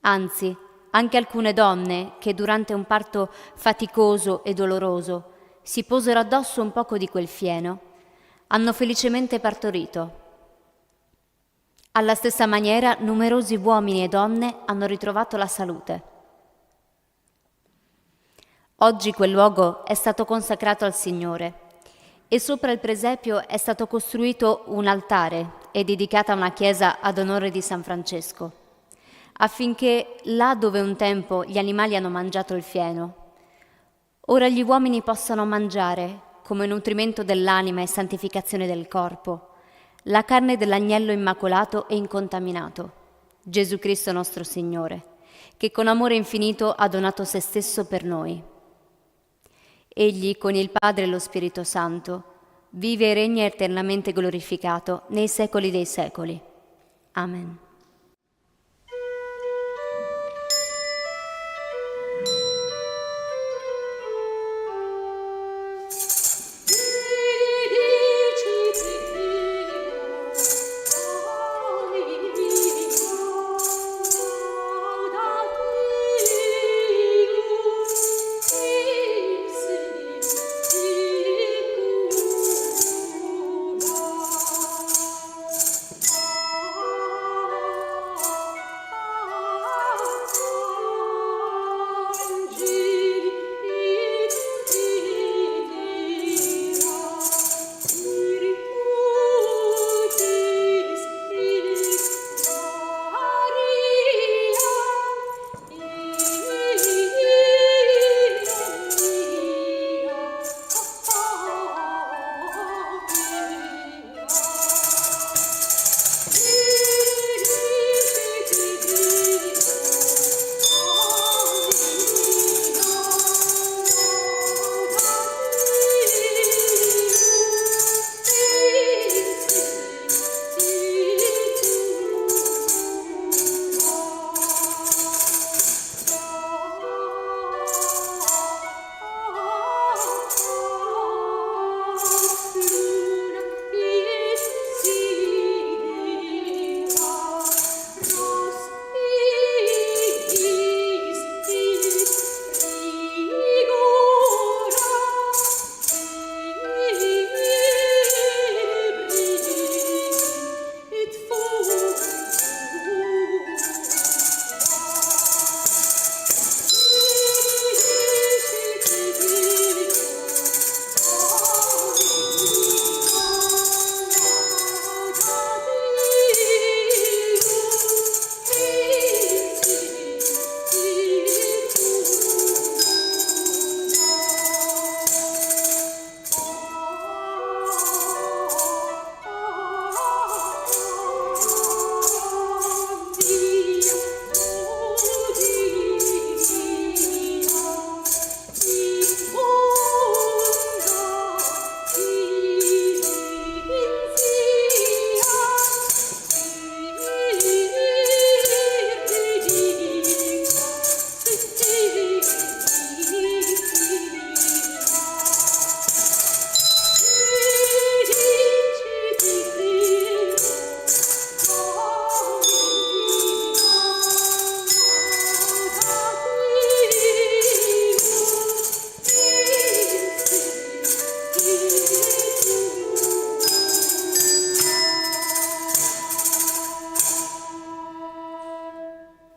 Anzi, anche alcune donne che durante un parto faticoso e doloroso si posero addosso un poco di quel fieno, hanno felicemente partorito. Alla stessa maniera, numerosi uomini e donne hanno ritrovato la salute. Oggi quel luogo è stato consacrato al Signore e sopra il presepio è stato costruito un altare e dedicata una chiesa ad onore di San Francesco, affinché là dove un tempo gli animali hanno mangiato il fieno, ora gli uomini possano mangiare, come nutrimento dell'anima e santificazione del corpo, la carne dell'agnello immacolato e incontaminato, Gesù Cristo nostro Signore, che con amore infinito ha donato se stesso per noi. Egli, con il Padre e lo Spirito Santo, vive e regna eternamente glorificato nei secoli dei secoli. Amen.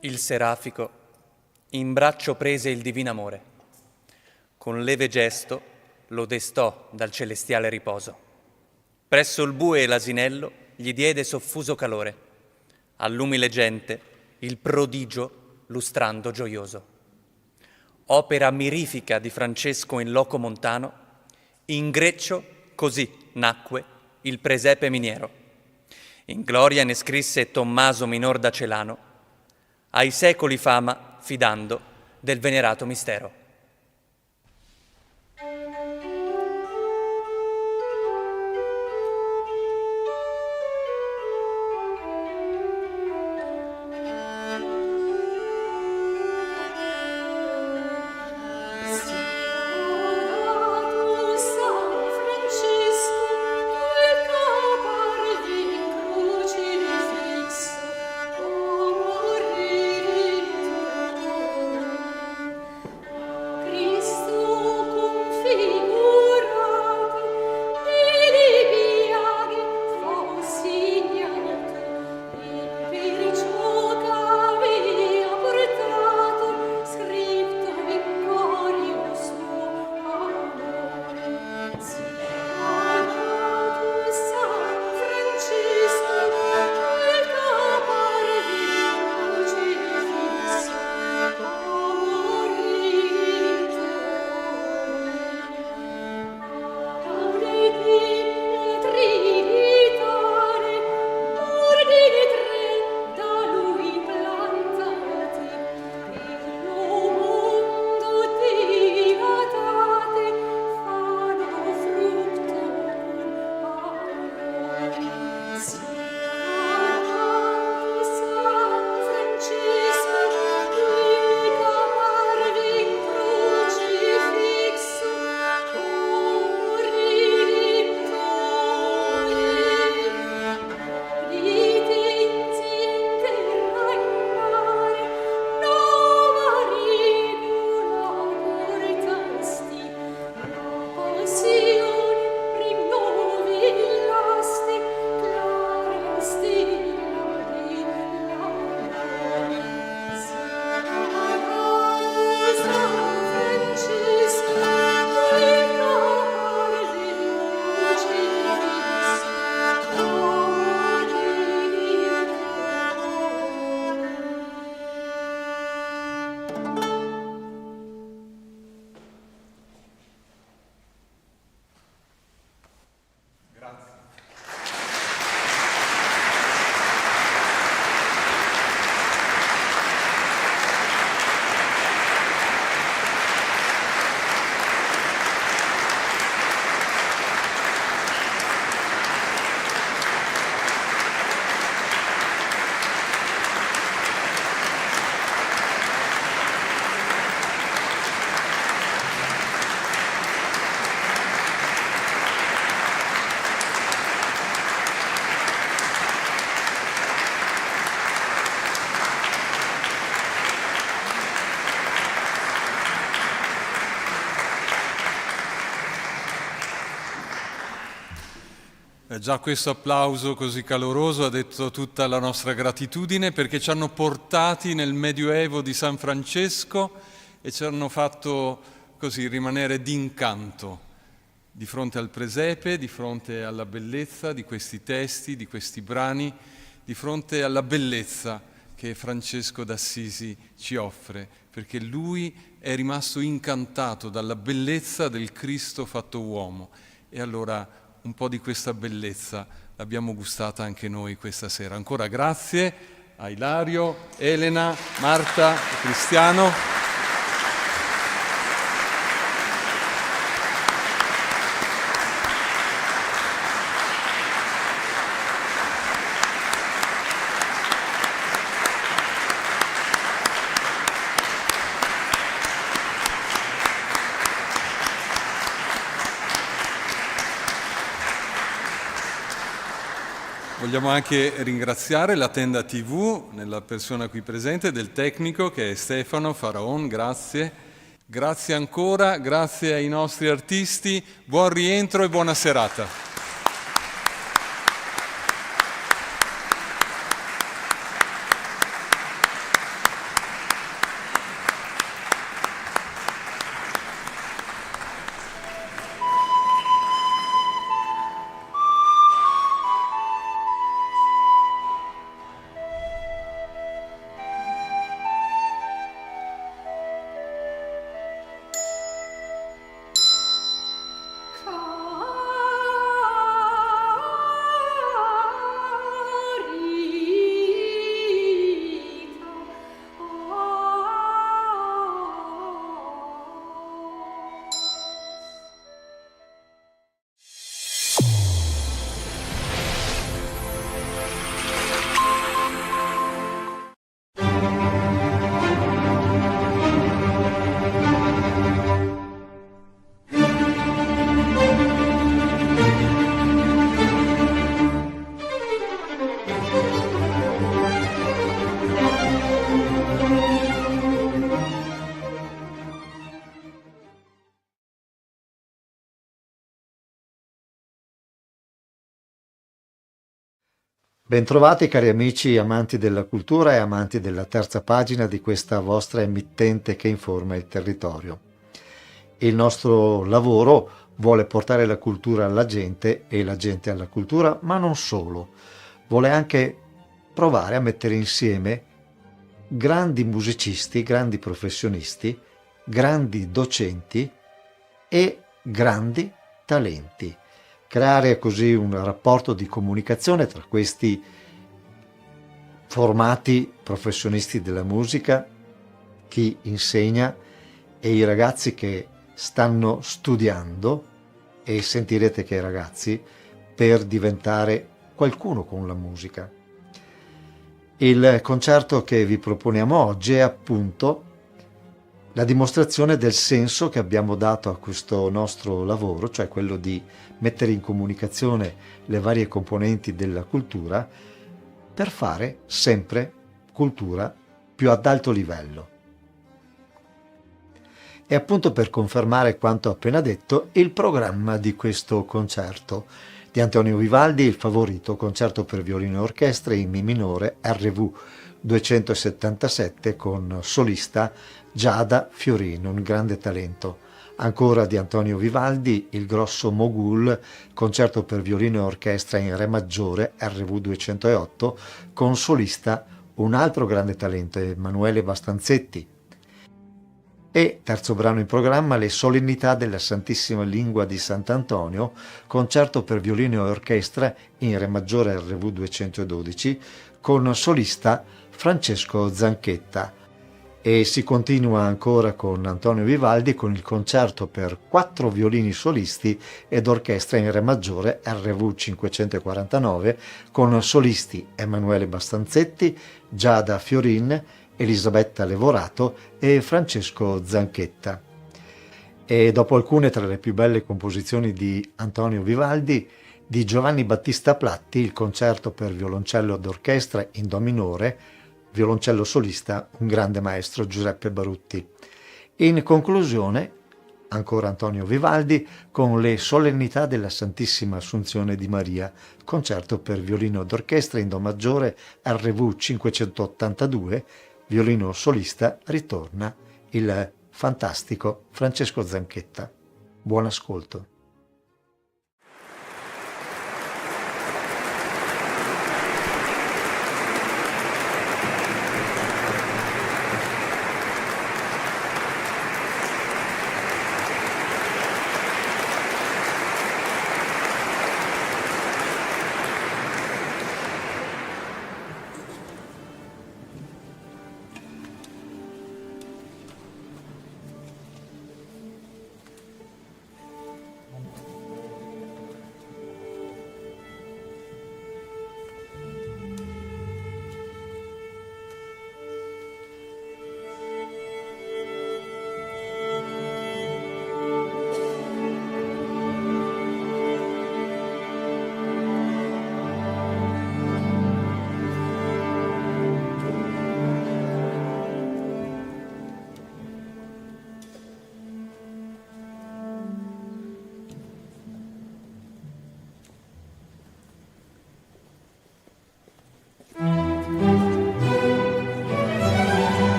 Il serafico in braccio prese il divino amore, con leve gesto lo destò dal celestiale riposo. Presso il bue e l'asinello gli diede soffuso calore, all'umile gente il prodigio lustrando gioioso. Opera mirifica di Francesco in loco montano, in Greccio così nacque il presepe miniero. In gloria ne scrisse Tommaso minor da Celano, ai secoli fama fidando del venerato mistero. Già questo applauso così caloroso ha detto tutta la nostra gratitudine, perché ci hanno portati nel Medioevo di San Francesco e ci hanno fatto così rimanere d'incanto di fronte al presepe, di fronte alla bellezza di questi testi, di questi brani, di fronte alla bellezza che Francesco d'Assisi ci offre, perché lui è rimasto incantato dalla bellezza del Cristo fatto uomo. E allora un po' di questa bellezza l'abbiamo gustata anche noi questa sera. Ancora grazie a Ilario, Elena, Marta, Cristiano. Vogliamo anche ringraziare la Tenda TV, nella persona qui presente, del tecnico che è Stefano Faraon, grazie. Grazie ancora, grazie ai nostri artisti, buon rientro e buona serata. Bentrovati cari amici amanti della cultura e amanti della terza pagina di questa vostra emittente che informa il territorio. Il nostro lavoro vuole portare la cultura alla gente e la gente alla cultura, ma non solo. Vuole anche provare a mettere insieme grandi musicisti, grandi professionisti, grandi docenti e grandi talenti. Creare così un rapporto di comunicazione tra questi formati professionisti della musica, chi insegna e i ragazzi che stanno studiando, e sentirete che ragazzi, per diventare qualcuno con la musica. Il concerto che vi proponiamo oggi è appunto la dimostrazione del senso che abbiamo dato a questo nostro lavoro, cioè quello di mettere in comunicazione le varie componenti della cultura per fare sempre cultura più ad alto livello. E appunto per confermare quanto appena detto, il programma di questo concerto di Antonio Vivaldi, il favorito concerto per violino e orchestra in Mi minore RV 277 con solista Giada Fiorino, un grande talento. Ancora di Antonio Vivaldi, il grosso Mogul, concerto per violino e orchestra in Re maggiore RV 208 con solista un altro grande talento, Emanuele Bastanzetti. E terzo brano in programma, le solennità della Santissima Lingua di Sant'Antonio, concerto per violino e orchestra in Re maggiore RV 212 con solista Francesco Zanchetta. E si continua ancora con Antonio Vivaldi con il concerto per 4 violini solisti ed orchestra in Re maggiore RV 549 con solisti Emanuele Bastanzetti, Giada Fiorin, Elisabetta Levorato e Francesco Zanchetta. E dopo alcune tra le più belle composizioni di Antonio Vivaldi, di Giovanni Battista Platti, il concerto per violoncello ed orchestra in Do minore, violoncello solista, un grande maestro Giuseppe Barutti. In conclusione, ancora Antonio Vivaldi con le solennità della Santissima Assunzione di Maria, concerto per violino d'orchestra in Do maggiore RV 582, violino solista ritorna il fantastico Francesco Zanchetta. Buon ascolto.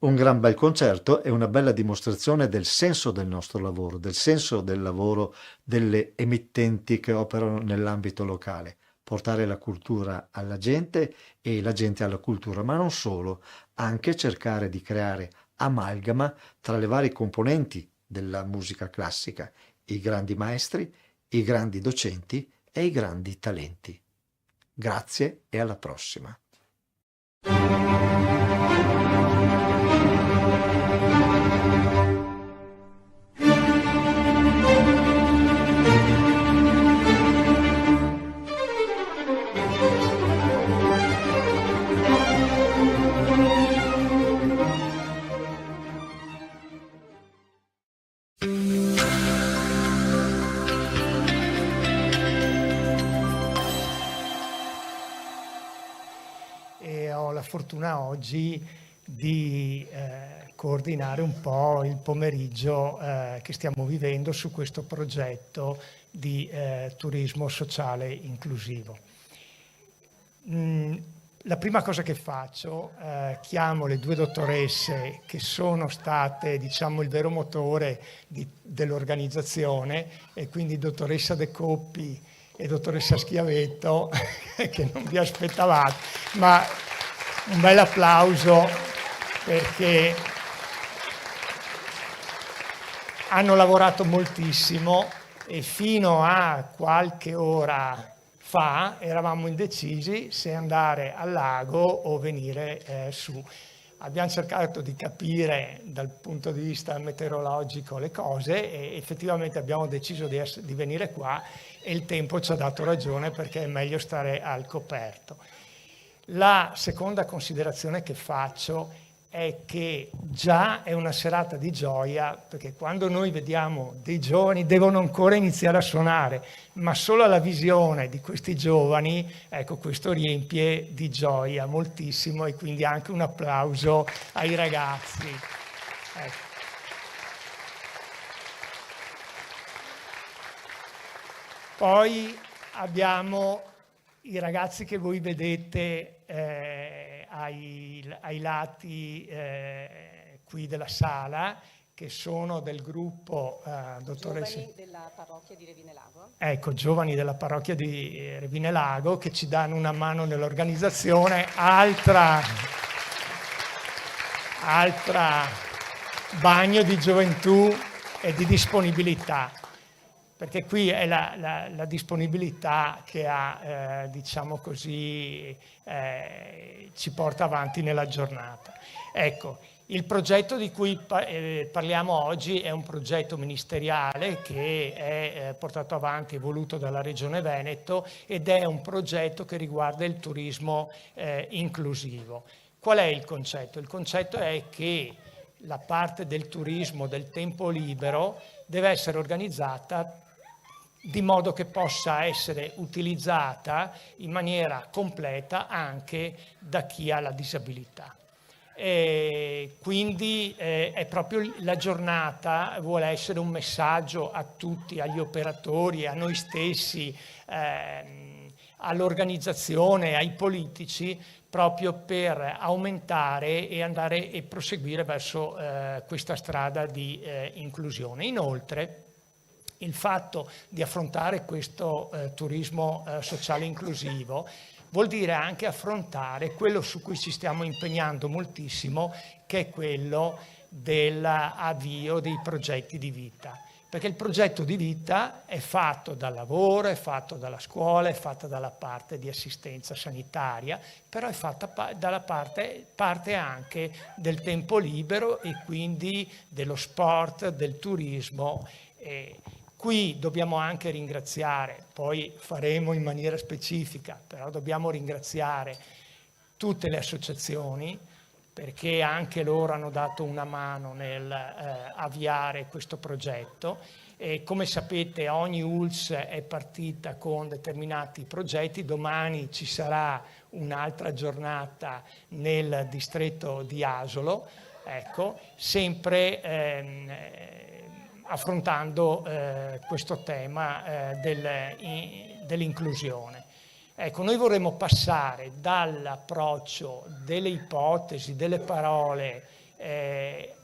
Un gran bel concerto e una bella dimostrazione del senso del nostro lavoro, del senso del lavoro delle emittenti che operano nell'ambito locale. Portare la cultura alla gente e la gente alla cultura, ma non solo, anche cercare di creare amalgama tra le varie componenti della musica classica, i grandi maestri, i grandi docenti e i grandi talenti. Grazie e alla prossima. E ho la fortuna oggi di coordinare un po' il pomeriggio che stiamo vivendo su questo progetto di turismo sociale inclusivo. La prima cosa che faccio, chiamo le due dottoresse che sono state, diciamo, il vero motore dell'organizzazione, e quindi dottoressa De Coppi e dottoressa Schiavetto, che non vi aspettavate, ma un bel applauso perché hanno lavorato moltissimo e fino a qualche ora fa eravamo indecisi se andare al lago o venire su. Abbiamo cercato di capire dal punto di vista meteorologico le cose e effettivamente abbiamo deciso di venire qua e il tempo ci ha dato ragione perché è meglio stare al coperto. La seconda considerazione che faccio è che già è una serata di gioia, perché quando noi vediamo dei giovani devono ancora iniziare a suonare, ma solo la visione di questi giovani, ecco, questo riempie di gioia moltissimo, e quindi anche un applauso ai ragazzi. Ecco. Poi abbiamo i ragazzi che voi vedete ai lati qui della sala, che sono del gruppo Giovani della parrocchia di Revine Lago. Ecco, giovani della parrocchia di Revine Lago, che ci danno una mano nell'organizzazione. Altra bagno di gioventù e di disponibilità, perché qui è la disponibilità che ha, diciamo così, ci porta avanti nella giornata. Ecco, il progetto di cui parliamo oggi è un progetto ministeriale che è portato avanti e voluto dalla Regione Veneto, ed è un progetto che riguarda il turismo inclusivo. Qual è il concetto? Il concetto è che la parte del turismo del tempo libero deve essere organizzata di modo che possa essere utilizzata in maniera completa anche da chi ha la disabilità. E quindi è proprio la giornata vuole essere un messaggio a tutti, agli operatori, a noi stessi, all'organizzazione, ai politici, proprio per aumentare e andare e proseguire verso questa strada di inclusione. Inoltre, il fatto di affrontare questo turismo sociale inclusivo vuol dire anche affrontare quello su cui ci stiamo impegnando moltissimo, che è quello dell'avvio dei progetti di vita. Perché il progetto di vita è fatto dal lavoro, è fatto dalla scuola, è fatto dalla parte di assistenza sanitaria, però è fatta dalla parte anche del tempo libero e quindi dello sport, del turismo. Qui dobbiamo anche ringraziare, poi faremo in maniera specifica, però dobbiamo ringraziare tutte le associazioni, perché anche loro hanno dato una mano nel avviare questo progetto. E come sapete ogni ULSS è partita con determinati progetti. Domani ci sarà un'altra giornata nel distretto di Asolo, ecco, sempre affrontando questo tema dell'inclusione. Ecco, noi vorremmo passare dall'approccio delle ipotesi, delle parole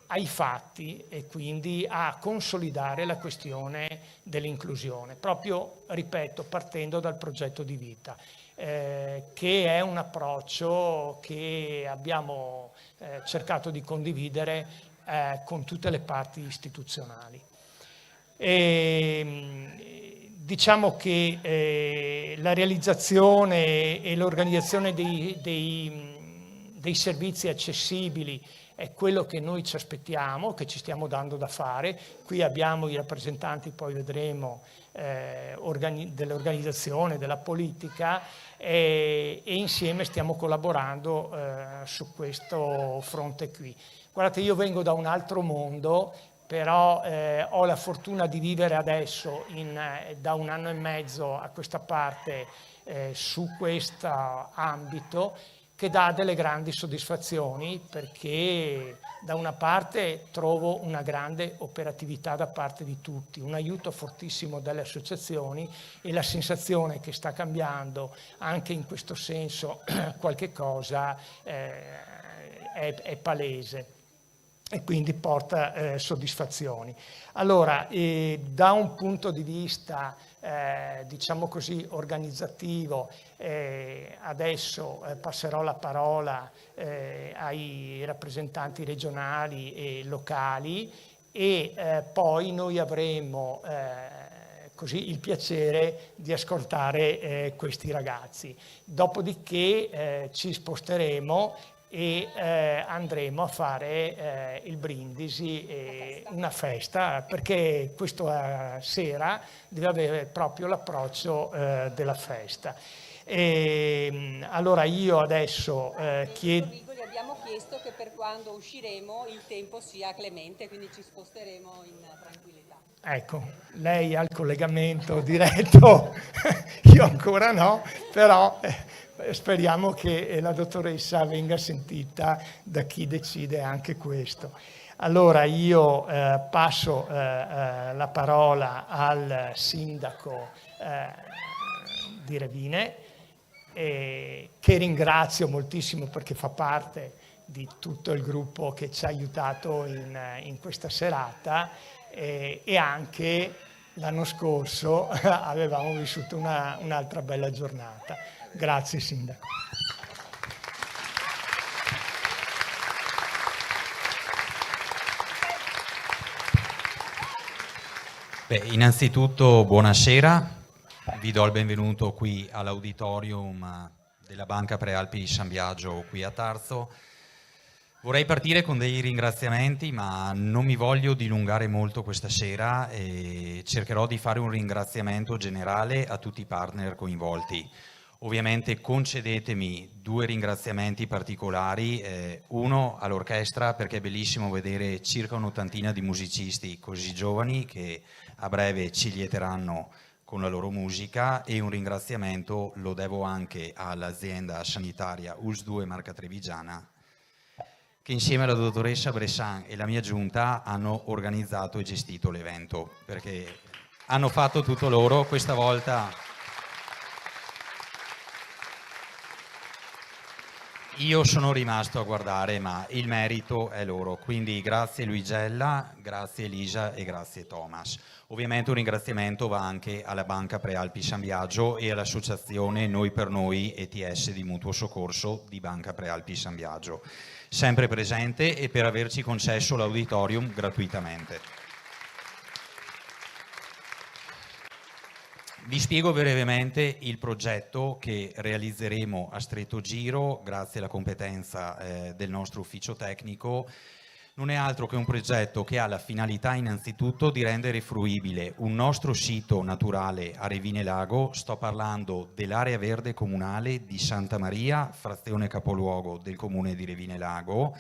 ai fatti e quindi a consolidare la questione dell'inclusione, proprio, ripeto, partendo dal progetto di vita, che è un approccio che abbiamo cercato di condividere con tutte le parti istituzionali. Diciamo che la realizzazione e l'organizzazione dei servizi accessibili è quello che noi ci aspettiamo, che ci stiamo dando da fare. Qui abbiamo i rappresentanti, poi vedremo, dell'organizzazione, della politica, e insieme stiamo collaborando su questo fronte qui. Guardate, io vengo da un altro mondo, però ho la fortuna di vivere adesso da 1 anno e mezzo a questa parte su questo ambito, che dà delle grandi soddisfazioni, perché da una parte trovo una grande operatività da parte di tutti, un aiuto fortissimo dalle associazioni, e la sensazione che sta cambiando anche in questo senso qualche cosa è palese, e quindi porta soddisfazioni. Allora, da un punto di vista diciamo così organizzativo, adesso passerò la parola ai rappresentanti regionali e locali, e poi noi avremo così il piacere di ascoltare questi ragazzi. Dopodiché ci sposteremo e andremo a fare il brindisi, una festa, perché questa sera deve avere proprio l'approccio della festa. Allora io adesso chiedo... Gli abbiamo chiesto che per quando usciremo il tempo sia clemente, quindi ci sposteremo in tranquillità. Ecco, lei ha il collegamento diretto, io ancora no, però... speriamo che la dottoressa venga sentita da chi decide anche questo. Allora io passo la parola al sindaco di Revine, che ringrazio moltissimo perché fa parte di tutto il gruppo che ci ha aiutato in questa serata, e anche l'anno scorso avevamo vissuto un'altra bella giornata. Grazie Sindaco. Beh, innanzitutto buonasera, vi do il benvenuto qui all'auditorium della Banca Prealpi San Biagio qui a Tarso. Vorrei partire con dei ringraziamenti, ma non mi voglio dilungare molto questa sera e cercherò di fare un ringraziamento generale a tutti i partner coinvolti. Ovviamente concedetemi 2 ringraziamenti particolari, uno all'orchestra, perché è bellissimo vedere circa un'ottantina di musicisti così giovani che a breve ci lieteranno con la loro musica, e un ringraziamento lo devo anche all'azienda sanitaria US2 Marca Trevigiana, che insieme alla dottoressa Bressan e la mia giunta hanno organizzato e gestito l'evento, perché hanno fatto tutto loro. Questa volta io sono rimasto a guardare, ma il merito è loro, quindi grazie Luigella, grazie Elisa e grazie Thomas. Ovviamente un ringraziamento va anche alla Banca Prealpi San Biagio e all'associazione Noi per Noi ETS di Mutuo Soccorso di Banca Prealpi San Biagio, sempre presente, e per averci concesso l'auditorium gratuitamente. Vi spiego brevemente il progetto che realizzeremo a stretto giro grazie alla competenza del nostro ufficio tecnico. Non è altro che un progetto che ha la finalità innanzitutto di rendere fruibile un nostro sito naturale a Revine Lago. Sto parlando dell'area verde comunale di Santa Maria, frazione capoluogo del comune di Revine Lago,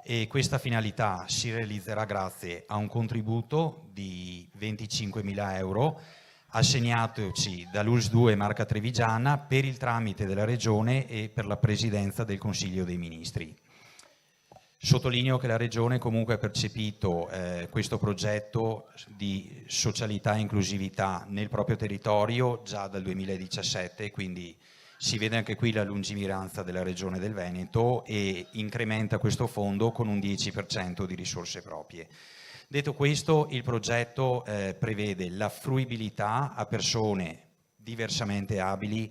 e questa finalità si realizzerà grazie a un contributo di 25.000 euro assegnatoci dall'ULS2 Marca Trevigiana per il tramite della Regione e per la Presidenza del Consiglio dei Ministri. Sottolineo che la Regione comunque ha percepito questo progetto di socialità e inclusività nel proprio territorio già dal 2017, quindi Si vede anche qui la lungimiranza della Regione del Veneto e incrementa questo fondo con un 10% di risorse proprie. Detto questo, il progetto prevede la fruibilità a persone diversamente abili,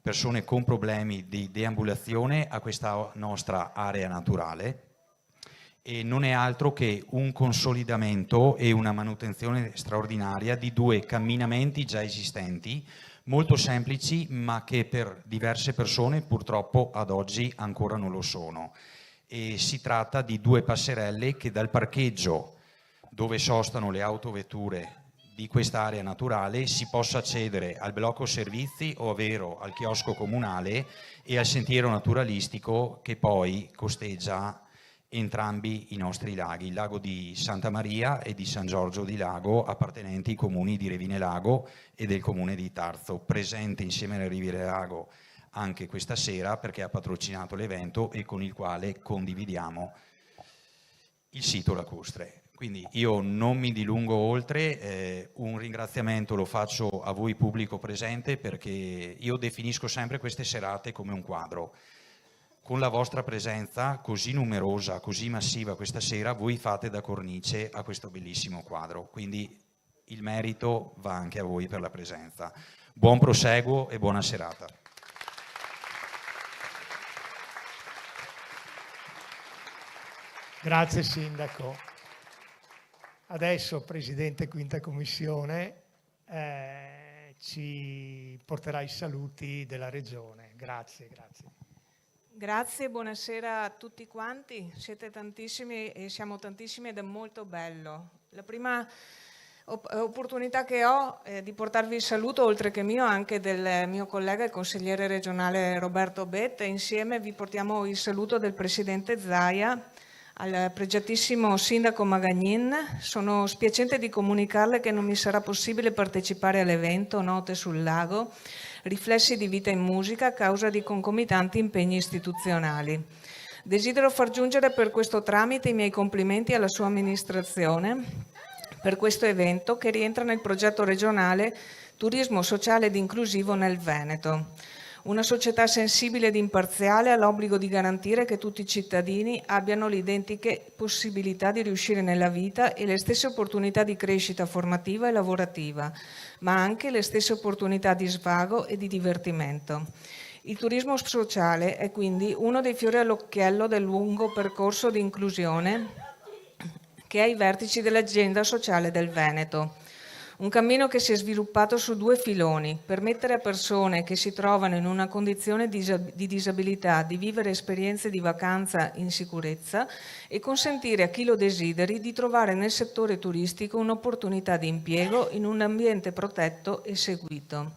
persone con problemi di deambulazione a questa nostra area naturale, e non è altro che un consolidamento e una manutenzione straordinaria di 2 camminamenti già esistenti, molto semplici, ma che per diverse persone purtroppo ad oggi ancora non lo sono. E si tratta di 2 passerelle che dal parcheggio dove sostano le autovetture di quest'area naturale si possa accedere al blocco servizi, ovvero al chiosco comunale, e al sentiero naturalistico che poi costeggia entrambi i nostri laghi, il lago di Santa Maria e di San Giorgio di Lago, appartenenti ai comuni di Revine Lago e del comune di Tarzo, presente insieme a Revine Lago anche questa sera perché ha patrocinato l'evento e con il quale condividiamo il sito lacustre. Quindi io non mi dilungo oltre, un ringraziamento lo faccio a voi pubblico presente, perché io definisco sempre queste serate come un quadro. Con la vostra presenza così numerosa, così massiva questa sera, voi fate da cornice a questo bellissimo quadro, quindi il merito va anche a voi per la presenza. Buon proseguo e buona serata. Grazie Sindaco. Adesso Presidente Quinta Commissione ci porterà i saluti della Regione. Grazie. Grazie, buonasera a tutti quanti. Siete tantissimi e siamo tantissimi ed è molto bello. La prima opportunità che ho è di portarvi il saluto, oltre che mio, anche del mio collega, il consigliere regionale Roberto Bette. Insieme vi portiamo il saluto del Presidente Zaia al pregiatissimo Sindaco Magagnin. Sono spiacente di comunicarle che non mi sarà possibile partecipare all'evento Note sul Lago, riflessi di vita in musica, a causa di concomitanti impegni istituzionali. Desidero far giungere per questo tramite i miei complimenti alla sua amministrazione per questo evento che rientra nel progetto regionale Turismo Sociale ed Inclusivo nel Veneto. Una società sensibile ed imparziale ha l'obbligo di garantire che tutti i cittadini abbiano le identiche possibilità di riuscire nella vita e le stesse opportunità di crescita formativa e lavorativa, ma anche le stesse opportunità di svago e di divertimento. Il turismo sociale è quindi uno dei fiori all'occhiello del lungo percorso di inclusione che è ai vertici dell'agenda sociale del Veneto. Un cammino che si è sviluppato su 2 filoni: permettere a persone che si trovano in una condizione di disabilità di vivere esperienze di vacanza in sicurezza e consentire a chi lo desideri di trovare nel settore turistico un'opportunità di impiego in un ambiente protetto e seguito.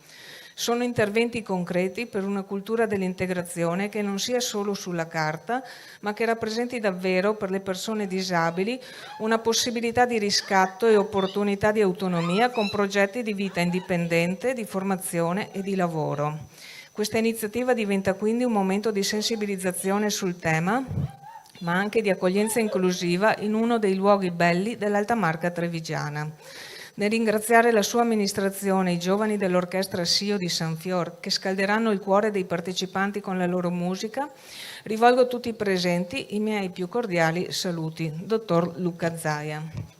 Sono interventi concreti per una cultura dell'integrazione che non sia solo sulla carta, ma che rappresenti davvero per le persone disabili una possibilità di riscatto e opportunità di autonomia con progetti di vita indipendente, di formazione e di lavoro. Questa iniziativa diventa quindi un momento di sensibilizzazione sul tema, ma anche di accoglienza inclusiva in uno dei luoghi belli dell'Alta Marca trevigiana. Nel ringraziare la sua amministrazione e i giovani dell'Orchestra Sio di San Fior, che scalderanno il cuore dei partecipanti con la loro musica, rivolgo a tutti i presenti i miei più cordiali saluti. Dottor Luca Zaia.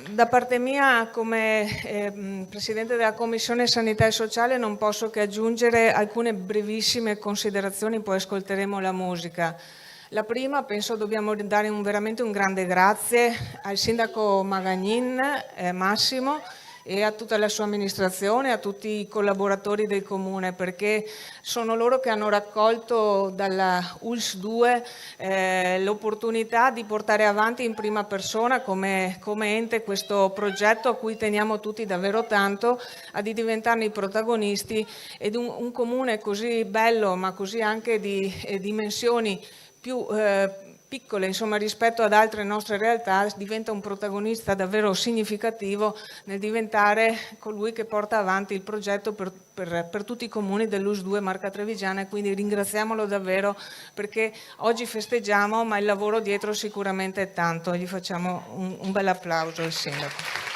Da parte mia, come Presidente della Commissione Sanità e Sociale, non posso che aggiungere alcune brevissime considerazioni, poi ascolteremo la musica. La prima, penso dobbiamo dare veramente un grande grazie al Sindaco Magagnin, Massimo, e a tutta la sua amministrazione, a tutti i collaboratori del Comune, perché sono loro che hanno raccolto dalla ULS 2 l'opportunità di portare avanti in prima persona come ente questo progetto a cui teniamo tutti davvero tanto, a di diventarne i protagonisti, ed un Comune così bello ma così anche di dimensioni più piccole, insomma, rispetto ad altre nostre realtà, diventa un protagonista davvero significativo nel diventare colui che porta avanti il progetto per tutti i comuni dell'US 2 Marca Trevigiana, e quindi ringraziamolo davvero, perché oggi festeggiamo, ma il lavoro dietro sicuramente è tanto, e gli facciamo un bel applauso al sindaco.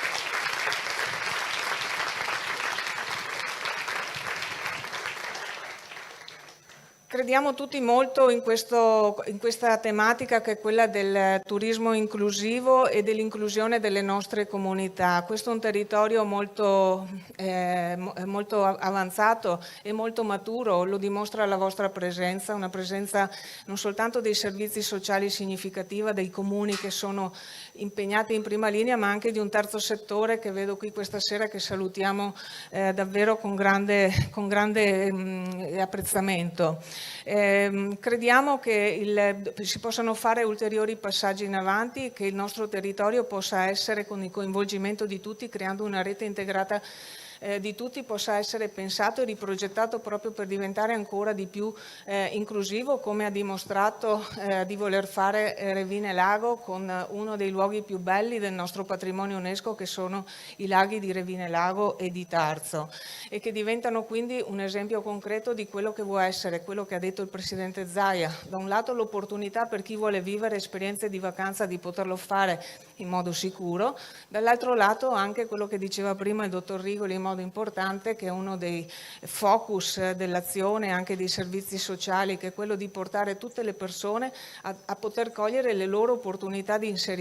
Crediamo tutti molto in questa tematica che è quella del turismo inclusivo e dell'inclusione delle nostre comunità. Questo è un territorio molto avanzato e molto maturo, lo dimostra la vostra presenza, una presenza non soltanto dei servizi sociali significativa, dei comuni che sono impegnati in prima linea, ma anche di un terzo settore che vedo qui questa sera, che salutiamo davvero con grande apprezzamento. Crediamo che si possano fare ulteriori passaggi in avanti, che il nostro territorio possa essere, con il coinvolgimento di tutti, creando una rete integrata di tutti, possa essere pensato e riprogettato proprio per diventare ancora di più inclusivo, come ha dimostrato di voler fare Revine Lago, con uno dei luoghi più belli del nostro patrimonio UNESCO, che sono i laghi di Revine Lago e di Tarzo, e che diventano quindi un esempio concreto di quello che vuole essere, quello che ha detto il Presidente Zaia: da un lato l'opportunità per chi vuole vivere esperienze di vacanza di poterlo fare in modo sicuro, dall'altro lato anche quello che diceva prima il dottor Rigoli in modo importante, che è uno dei focus dell'azione anche dei servizi sociali, che è quello di portare tutte le persone a poter cogliere le loro opportunità di inserimento